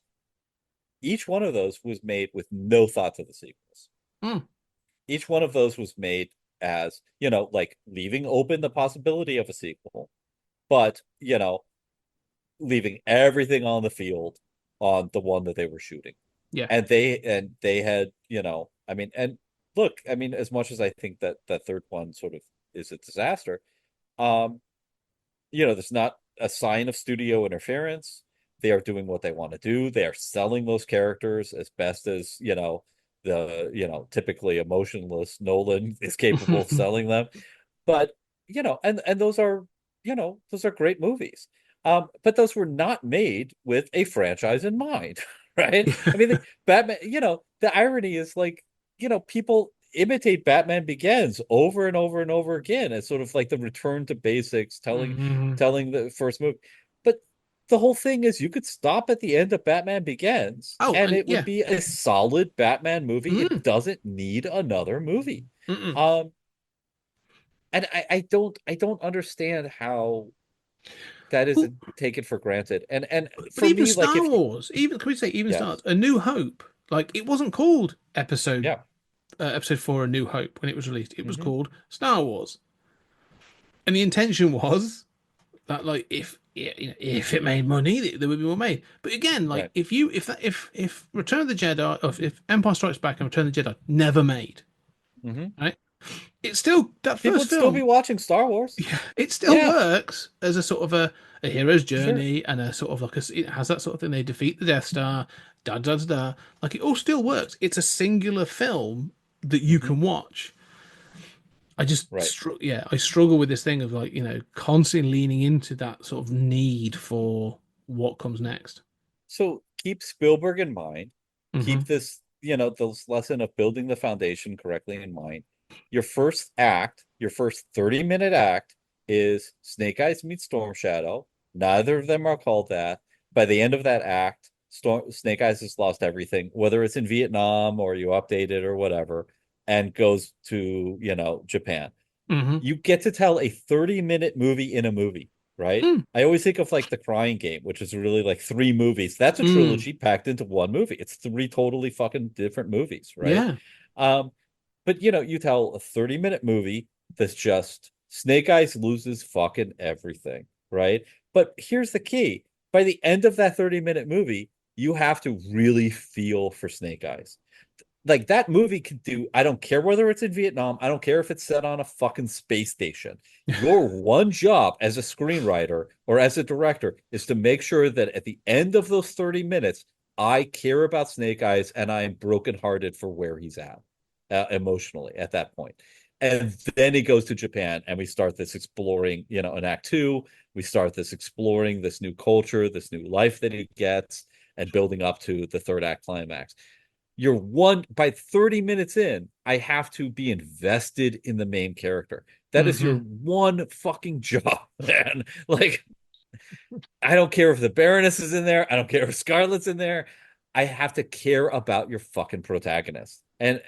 each one of those was made with no thought to the sequels. Mm. Each one of those was made as, like leaving open the possibility of a sequel, but, leaving everything on the field on the one that they were shooting. Yeah. And they had, I mean, and look, I mean, as much as I think that that third one sort of is a disaster, um, there's not a sign of studio interference. They are doing what they want to do. They are selling those characters as best as, typically emotionless Nolan is capable of selling them. But, and those are great movies. But those were not made with a franchise in mind, right? I mean, Batman, the irony is like, people imitate Batman Begins over and over and over again as sort of like the return to basics, telling Mhm. telling the first movie. But the whole thing is you could stop at the end of Batman Begins Oh, and and it would yeah. be a solid Batman movie. It Mm. doesn't need another movie. Mm-mm. Um, and I don't understand how that Well, isn't taken for granted. And but for even me, like Star if you, Wars, even can we say even Star yes, Wars, A New Hope, like it wasn't called yeah, episode 4 A New Hope when it was released. It was hmm called Star Wars. And the intention was that, like, if yeah, if it made money, there would be more made. But again, like, right, if Return of the Jedi, or if Empire Strikes Back and Return of the Jedi never made, hmm right? It's still that people first would still be film. watching Star Wars. Yeah, it still Yeah, works as a sort of a hero's sure. journey, and a sort of like it has that sort of thing. They defeat the Death Star, da da da da. Like, it all still works. It's a singular film that you hmm can watch. I just, Right. yeah, I struggle with this thing of, like, constantly leaning into that sort of need for what comes next. So keep Spielberg in mind. Hmm. Keep this lesson of building the foundation correctly in mind. Your first act, your first 30-minute act is Snake Eyes meets Storm Shadow. Neither of them are called that. By the end of that act, Snake Eyes has lost everything, whether it's in Vietnam or you update it or whatever, and goes to, Japan. Hmm. You get to tell a 30-minute movie in a movie, right? Mm. I always think of like The Crying Game, which is really like three movies. That's a Mm. trilogy packed into one movie. It's three totally fucking different movies, right? Yeah. Um, but you tell a 30-minute movie that's just Snake Eyes loses fucking everything, right? But here's the key. By the end of that 30-minute movie, you have to really feel for Snake Eyes. Like that movie could do, I don't care whether it's in Vietnam, I don't care if it's set on a fucking space station. Your one job as a screenwriter or as a director is to make sure that at the end of those 30 minutes, I care about Snake Eyes and I am brokenhearted for where he's at emotionally at that point. And then he goes to Japan and we start this exploring, in Act Two, we start this exploring this new culture, this new life that he gets, and building up to the third act climax. You're one by 30 minutes in, I have to be invested in the main character. That is your Hmm. one fucking job, man. Like, I don't care if the Baroness is in there, I don't care if Scarlett's in there. I have to care about your fucking protagonist. And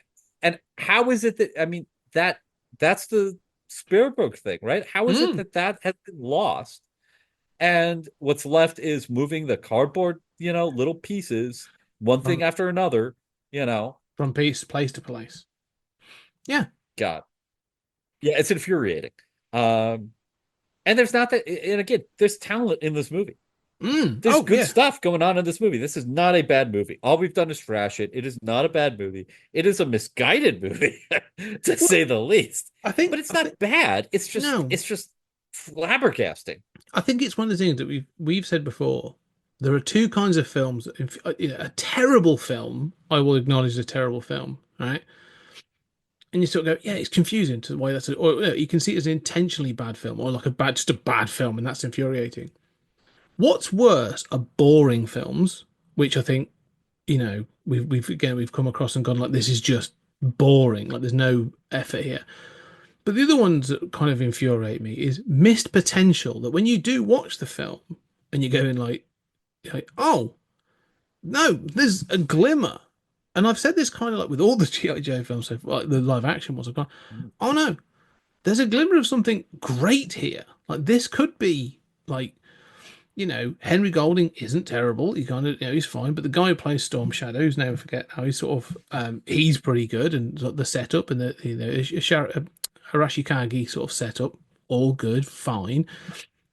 how is it that, I mean, that's the Spielberg thing, right? How is it Mm. that that has been lost? And what's left is moving the cardboard, little pieces, one thing From after another, you know, place to place. Yeah. God. Yeah, it's infuriating. Um, and there's not that, and again, there's talent in this movie. There's Oh good yeah. stuff going on in this movie. This is not a bad movie. All we've done is trash it. It is not a bad movie. It is a misguided movie, to Well, say the least. I think But it's I think not bad. no. It's just flabbergasting. I think it's one of the things that we've said before. There are two kinds of films. A terrible film, I will acknowledge is a terrible film, right? And you sort of go, yeah, it's confusing to why that's, or you can see it as an intentionally bad film, or like just a bad film, and that's infuriating. What's worse are boring films, which I think we've come across and gone like this is just boring, like there's no effort here. But the other ones that kind of infuriate me is missed potential. That when you do watch the film and you're going like, oh no, there's a glimmer. And I've said this kind of like with all the G.I. Joe films, so like the live action ones, I've gone, oh no, there's a glimmer of something great here. Like this could be like, Henry Golding isn't terrible. He kind of, he's fine. But the guy who plays Storm Shadow, whose name I forget how he's sort of, he's pretty good, and the setup and Arashikage sort of setup, all good, fine.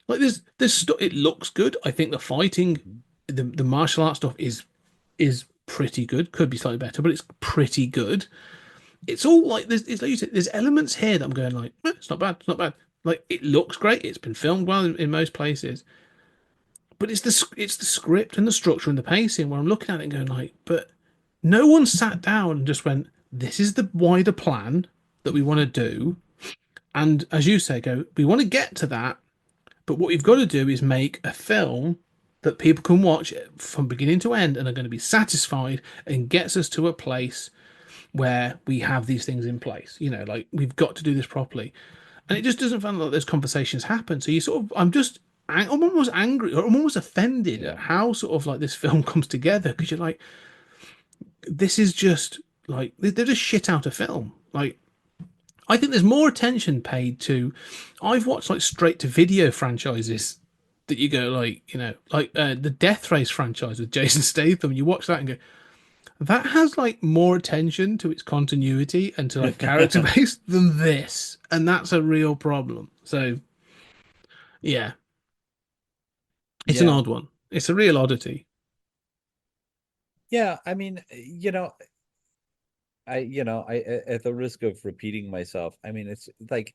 Like it looks good. I think the fighting, the martial art stuff is pretty good. Could be slightly better, but it's pretty good. It's all like it's like you said, there's elements here that I'm going like, it's not bad, it's not bad. Like it looks great. It's been filmed well in most places, but it's the script and the structure and the pacing where I'm looking at it and going like, but no one sat down and just went, this is the wider plan that we want to do, and as you say, we want to get to that, but what we've got to do is make a film that people can watch from beginning to end and are going to be satisfied and gets us to a place where we have these things in place. Like we've got to do this properly. And it just doesn't feel like those conversations happen. So I'm almost angry or I'm almost offended at how sort of like this film comes together because you're like, this is just like, they're just shit out of film. Like, I think there's more attention paid to. I've watched like straight to video franchises that you go like, like the Death Race franchise with Jason Statham. You watch that and go, that has like more attention to its continuity and to like character base than this, and that's a real problem. So, yeah, it's an Yeah. odd one. It's a real oddity. Yeah, I mean, at the risk of repeating myself, I mean, it's like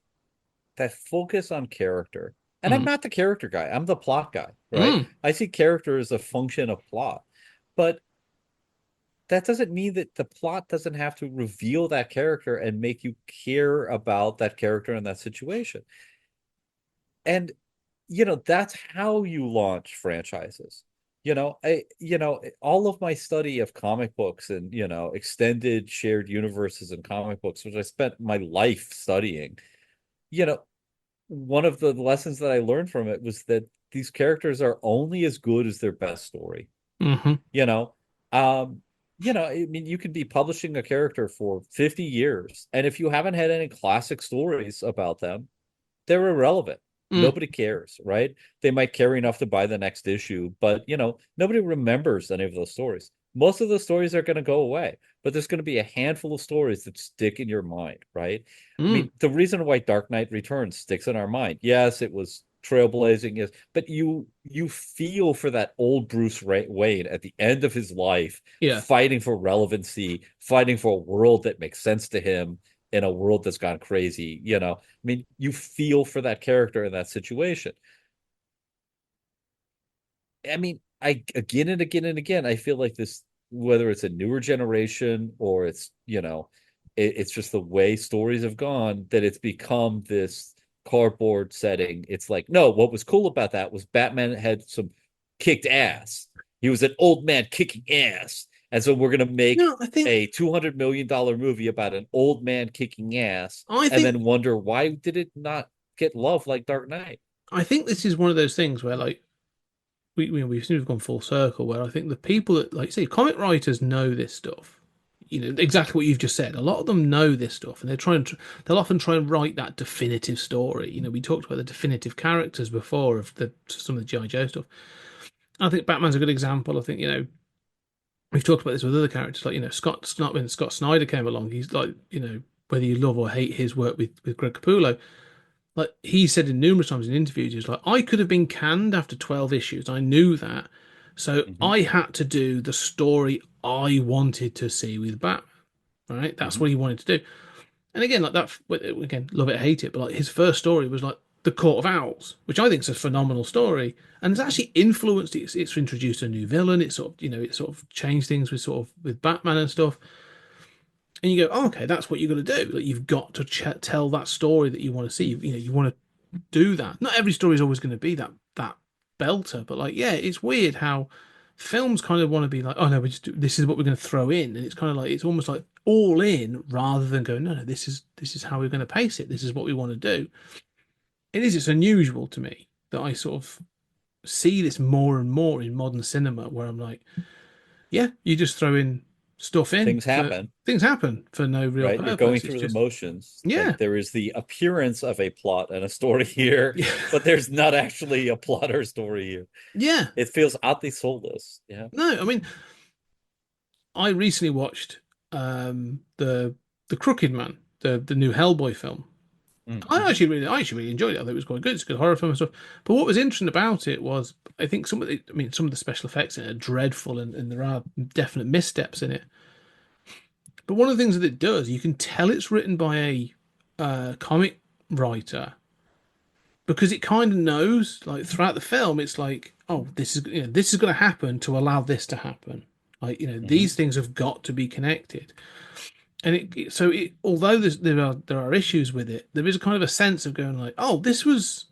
that focus on character. And I'm Mm. not the character guy. I'm the plot guy, right? Mm. I see character as a function of plot. But that doesn't mean that the plot doesn't have to reveal that character and make you care about that character in that situation. And that's how you launch franchises. All of my study of comic books and extended shared universes and comic books, which I spent my life studying, you know one of the lessons that I learned from it was that these characters are only as good as their best story. Hmm. You know, um, I mean, you could be publishing a character for 50 years, and if you haven't had any classic stories about them, they're irrelevant. Mm. Nobody cares, right? They might care enough to buy the next issue, but nobody remembers any of those stories. Most of those stories are going to go away, but there's going to be a handful of stories that stick in your mind, right? I Mm. mean, the reason why Dark Knight Returns sticks in our mind, yes, it was trailblazing, yes, but you feel for that old Bruce Wayne at the end of his life, Yeah. fighting for relevancy, fighting for a world that makes sense to him in a world that's gone crazy. I mean, you feel for that character in that situation. I mean, I again and again and again, I feel like this, whether it's a newer generation or it's just the way stories have gone, that it's become this cardboard setting. It's like, no, what was cool about that was Batman had some kicked ass. He was an old man kicking ass. And so we're gonna make No, a $200 million movie about an old man kicking ass I and think then wonder why did it not get love like Dark Knight? I think this is one of those things where like we've sort of gone full circle where I think the people that like say comic writers know this stuff. Exactly what you've just said. A lot of them know this stuff, and they'll often try and write that definitive story. We talked about the definitive characters before of some of the GI Joe stuff. I think Batman's a good example. I think we've talked about this with other characters, like Scott. When Scott Snyder came along, he's like whether you love or hate his work with Greg Capullo, like he said in numerous times in interviews, he was like, I could have been canned after 12 issues. I knew that. So Hmm. I had to do the story I wanted to see with Batman. Right? That's Hmm. what he wanted to do. And again, like that, again, love it, hate it, but like his first story was like The Court of Owls, which I think is a phenomenal story. And it's actually influenced, it's introduced a new villain. It's sort of, it sort of changed things with Batman and stuff. And you go, oh, okay, that's what you've got to do. Like you've got to tell that story that you want to see. You want to do that. Not every story is always going to be that belter, but like, yeah, it's weird how films kind of want to be like, oh no, this is what we're going to throw in, and it's kind of like it's almost like all in rather than going, no, this is how we're going to pace it. This is what we want to do. It's unusual to me that I sort of see this more and more in modern cinema, where I'm like, yeah, you just throw in stuff in Things for happen, things happen for no real right? You're going purpose. It's through the just motions. yeah, Like there is the appearance of a plot and a story here, yeah, but there's not actually a plot or story here. yeah. It feels oddly soulless. Yeah. No, I mean, I recently watched the Crooked Man, the new Hellboy film. Mm-hmm. I actually really enjoyed it. I thought it was quite good. It's a good horror film and stuff. But what was interesting about it was, I think some of the special effects in it are dreadful, and there are definite missteps in it. But one of the things that it does, you can tell it's written by a comic writer because it kind of knows, like throughout the film, it's like, oh, this is going to happen to allow this to happen. Like Mm-hmm. these things have got to be connected. And although there are issues with it, there is a kind of a sense of going like, oh, this was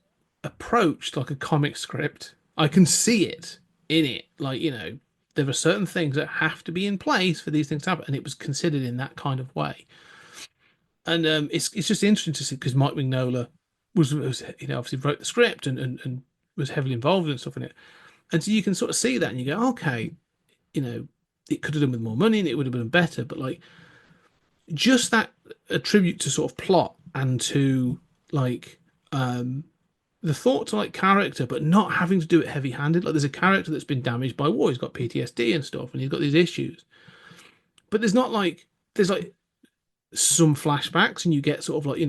approached like a comic script. I can see it in it. Like, there are certain things that have to be in place for these things to happen, and it was considered in that kind of way. And it's just interesting to see because Mike Mignola was obviously wrote the script and was heavily involved and stuff in it, and so you can sort of see that and you go, okay, you know, it could have done with more money and it would have been better, but like just that attribute to sort of plot and to like the thought to like character, but not having to do it heavy handed. Like there's a character that's been damaged by war, he's got PTSD and stuff, and he's got these issues. But there's like some flashbacks, and you get sort of like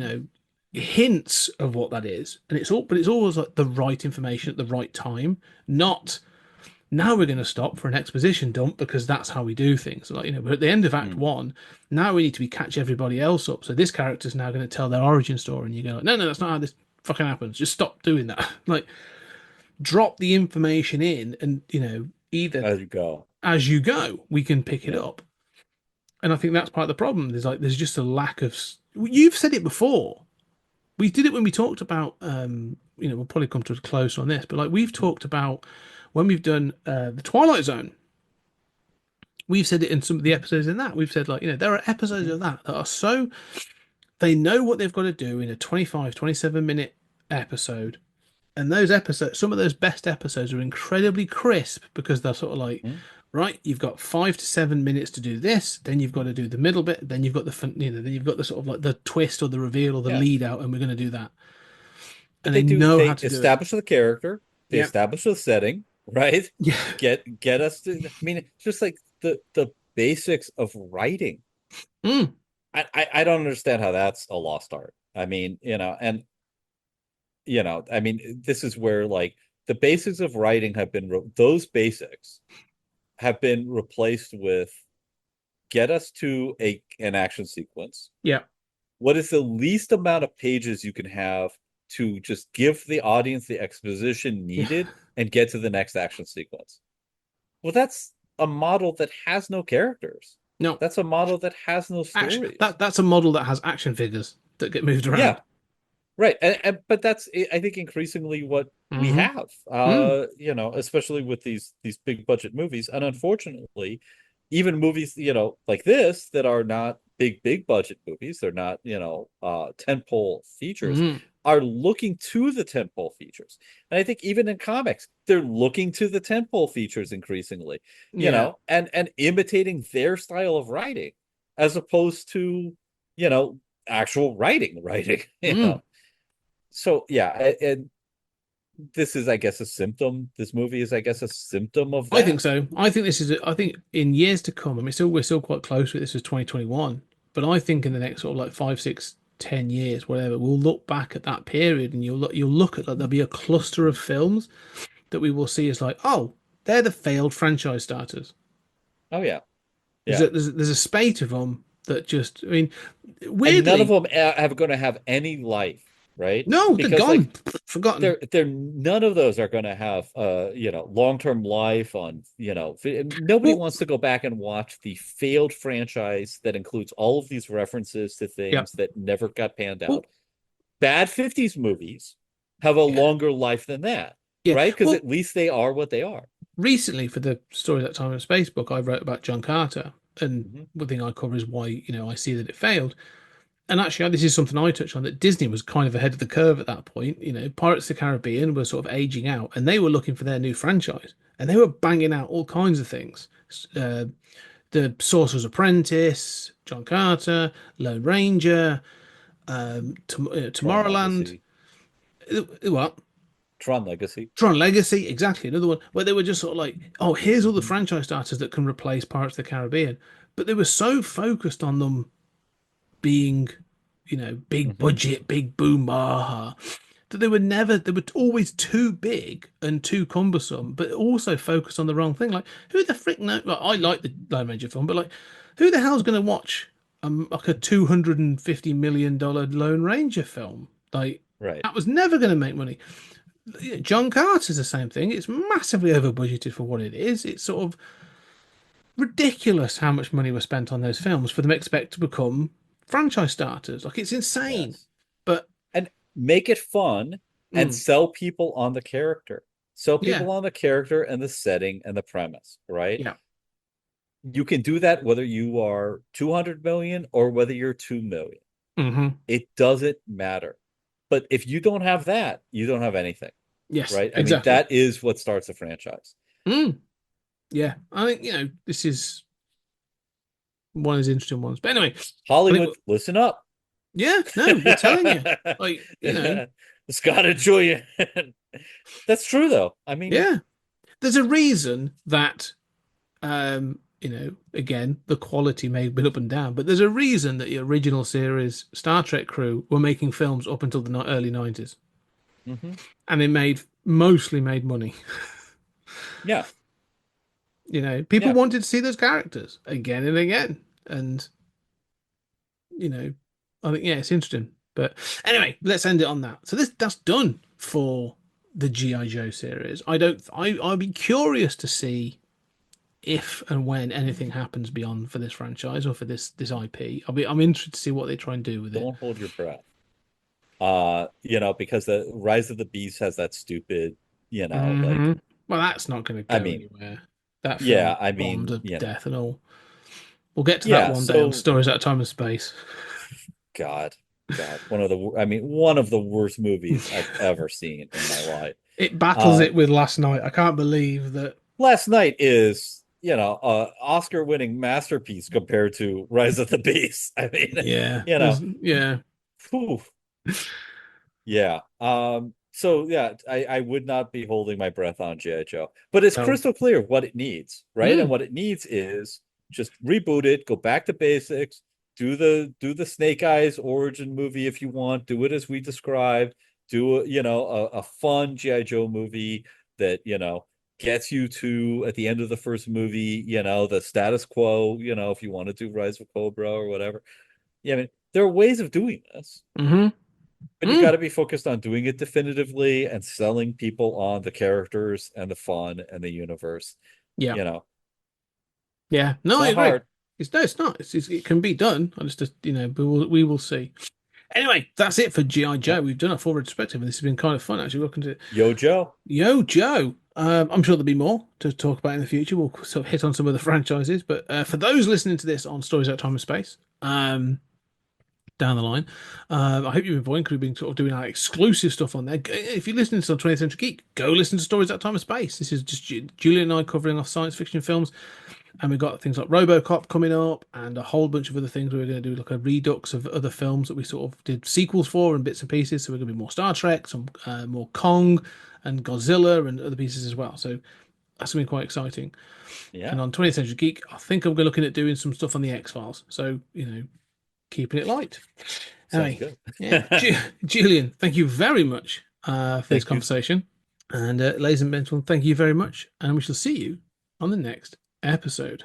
hints of what that is, and it's always like the right information at the right time, not now we're going to stop for an exposition dump because that's how we do things. Like, but at the end of Act One, now we need to catch everybody else up. So this character's now going to tell their origin story, and you go, like, no, that's not how this fucking happens. Just stop doing that. Like, drop the information in, and either As you go. as you go, we can pick it Yeah. up. And I think that's part of the problem. There's just a lack of. You've said it before. We did it when we talked about. We'll probably come to a close on this, but like we've talked about when we've done the Twilight Zone. We've said it in some of the episodes in that. We've said like, there are episodes of that are so they know what they've got to do in a 25, 27-minute episode. And those episodes, some of those best episodes are incredibly crisp because they're sort of like, right, you've got 5 to 7 minutes to do this, then you've got to do the middle bit, then you've got then you've got the sort of like the twist or the reveal or the Yeah. lead out, and we're going to do that. But And they know they how to do it. establish the character, they Yeah. establish the setting, right? Yeah. Get us to, I mean, it's just like the basics of writing. Mm. I don't understand how that's a lost art. I mean, and I mean, this is where like the basics of writing have been those basics have been replaced with get us to an action sequence. Yeah. What is the least amount of pages you can have to just give the audience the exposition needed and get to the next action sequence? Well, that's a model that has no characters. No. That's a model that has no stories. That's a model that has action figures that get moved around. Yeah. Right. But that's, I think, increasingly what we have, especially with these big budget movies. And unfortunately, even movies, like this that are not big budget movies, they're not, tentpole features, are looking to the tentpole features. And I think even in comics, they're looking to the tentpole features increasingly, and imitating their style of writing as opposed to, actual writing, you know. So yeah, and this is, I guess, a symptom. This movie is, I guess, a symptom of that. I think so. I think this is. I think in years to come, I mean, we're still quite close with this. Is 2021. But I think in the next sort of like 5, 6, 10 years, whatever, we'll look back at that period and you'll look at like there'll be a cluster of films that we will see as like, oh, they're the failed franchise starters. Oh yeah, There's yeah. a spate of them that just, I mean, And none of weirdly, them have going to have any life, right? no, they're Because gone, like forgotten. they're none of those are going to have long-term life on, nobody Well, wants to go back and watch the failed franchise that includes all of these references to yeah, things that never got panned well, out. Bad 50s movies have a yeah, longer life than that, yeah. right? Because Well, at least they are what they are. recently for the Story That Time and Space book, I wrote about John Carter, and Hmm. one thing I cover is why I see that it failed. And actually, this is something I touched on that Disney was kind of ahead of the curve at that point. Pirates of the Caribbean were sort of aging out, and they were looking for their new franchise, and they were banging out all kinds of things. Uh, the Sorcerer's Apprentice, John Carter, Lone Ranger, Tron Tomorrowland. Legacy. What? Tron Legacy. Tron Legacy, exactly another one where they were just sort of like, oh, here's all the franchise starters that can replace Pirates of the Caribbean, but they were so focused on them being, big Hmm. budget, big boom, aha, that they were always too big and too cumbersome, but also focused on the wrong thing. Like, who the frick know? Like, I like the Lone Ranger film, but like, who the hell's going to watch like a $250 million Lone Ranger film? Like, Right. that was never going to make money. John Carter's the same thing. It's massively over budgeted for what it is. It's sort of ridiculous how much money was spent on those films for them to expect to become franchise starters. Like, it's insane. Yes. But And make it fun and mm, sell people on the character. Sell yeah, people on the character and the setting and the premise, right? yeah. You can do that whether you are 200 million or whether you're 2 million. Hmm. It doesn't matter. But if you don't have that, you don't have anything, Yes, right? I mean, exactly. that is what starts a franchise. Mm, yeah, I think this is one of those interesting ones. But anyway, I think Hollywood, listen up. yeah, no, we're telling you, like Scott and Julian. That's true, though. I mean, yeah, there's a reason that again, the quality may have been up and down, but there's a reason that the original series Star Trek crew were making films up until the early 90s, mhm. and they mostly made money. Yeah, People yeah. wanted to see those characters again and again, and I think, yeah, it's interesting. But anyway, let's end it on that. So that's done for the GI Joe series. I'll be curious to see if and when anything happens beyond for this franchise or for this IP. I'm interested to see what they try and do with it. Don't hold your breath. Because the Rise of the Beast has that stupid, like, Hmm. Well, that's not going to I go mean, anywhere. That yeah, film I bombed mean, to death and all. We'll get to that yeah. one day on So, Stories Out of Time and Space. God, God, one of the worst movies I've ever seen in my life. It battles Uh, it with Last Night. I can't believe that. Last Night is, Oscar-winning masterpiece compared to Rise of the Beast. I mean, Yeah, you know, yeah. whew, yeah. So yeah, I would not be holding my breath on G.I. Joe, but it's No. crystal clear what it needs, right? And Mm, what it needs is just reboot it, go back to basics, do the Snake Eyes origin movie if you want, do it as we described, do a fun G.I. Joe movie that gets you to at the end of the first movie, the status quo, if you want to do Rise of Cobra or whatever. Yeah, I mean, there are ways of doing this. hmm But you got to be focused on doing it definitively and selling people on the characters and the fun and the universe. Yeah. You know, Yeah. it's No, I not agree. hard. It's not. It can be done. I just but we will see. Anyway, that's it for GI Yeah. Joe. We've done a full retrospective, and this has been kind of fun actually. Welcome to Yo, Joe. Yo Joe. I'm sure there'll be more to talk about in the future. We'll sort of hit on some of the franchises, but for those listening to this on Stories Out of Time and Space, down the line. I hope you've enjoyed because we've been sort of doing our exclusive stuff on there. If you're listening to 20th Century Geek, go listen to Stories Out Time of Space. This is just Julian and I covering off science fiction films. And we've got things like RoboCop coming up and a whole bunch of other things. We're going to do like a redux of other films that we sort of did sequels for and bits and pieces. So we're going to be more Star Trek, some more Kong and Godzilla and other pieces as well. So that's going to be quite exciting. Yeah. And on 20th Century Geek, I think I'm looking at doing some stuff on the X-Files. So, keeping it light. Sounds Anyway, good. yeah. Julian, thank you very much for this conversation. And ladies and gentlemen, thank you very much. And we shall see you on the next episode.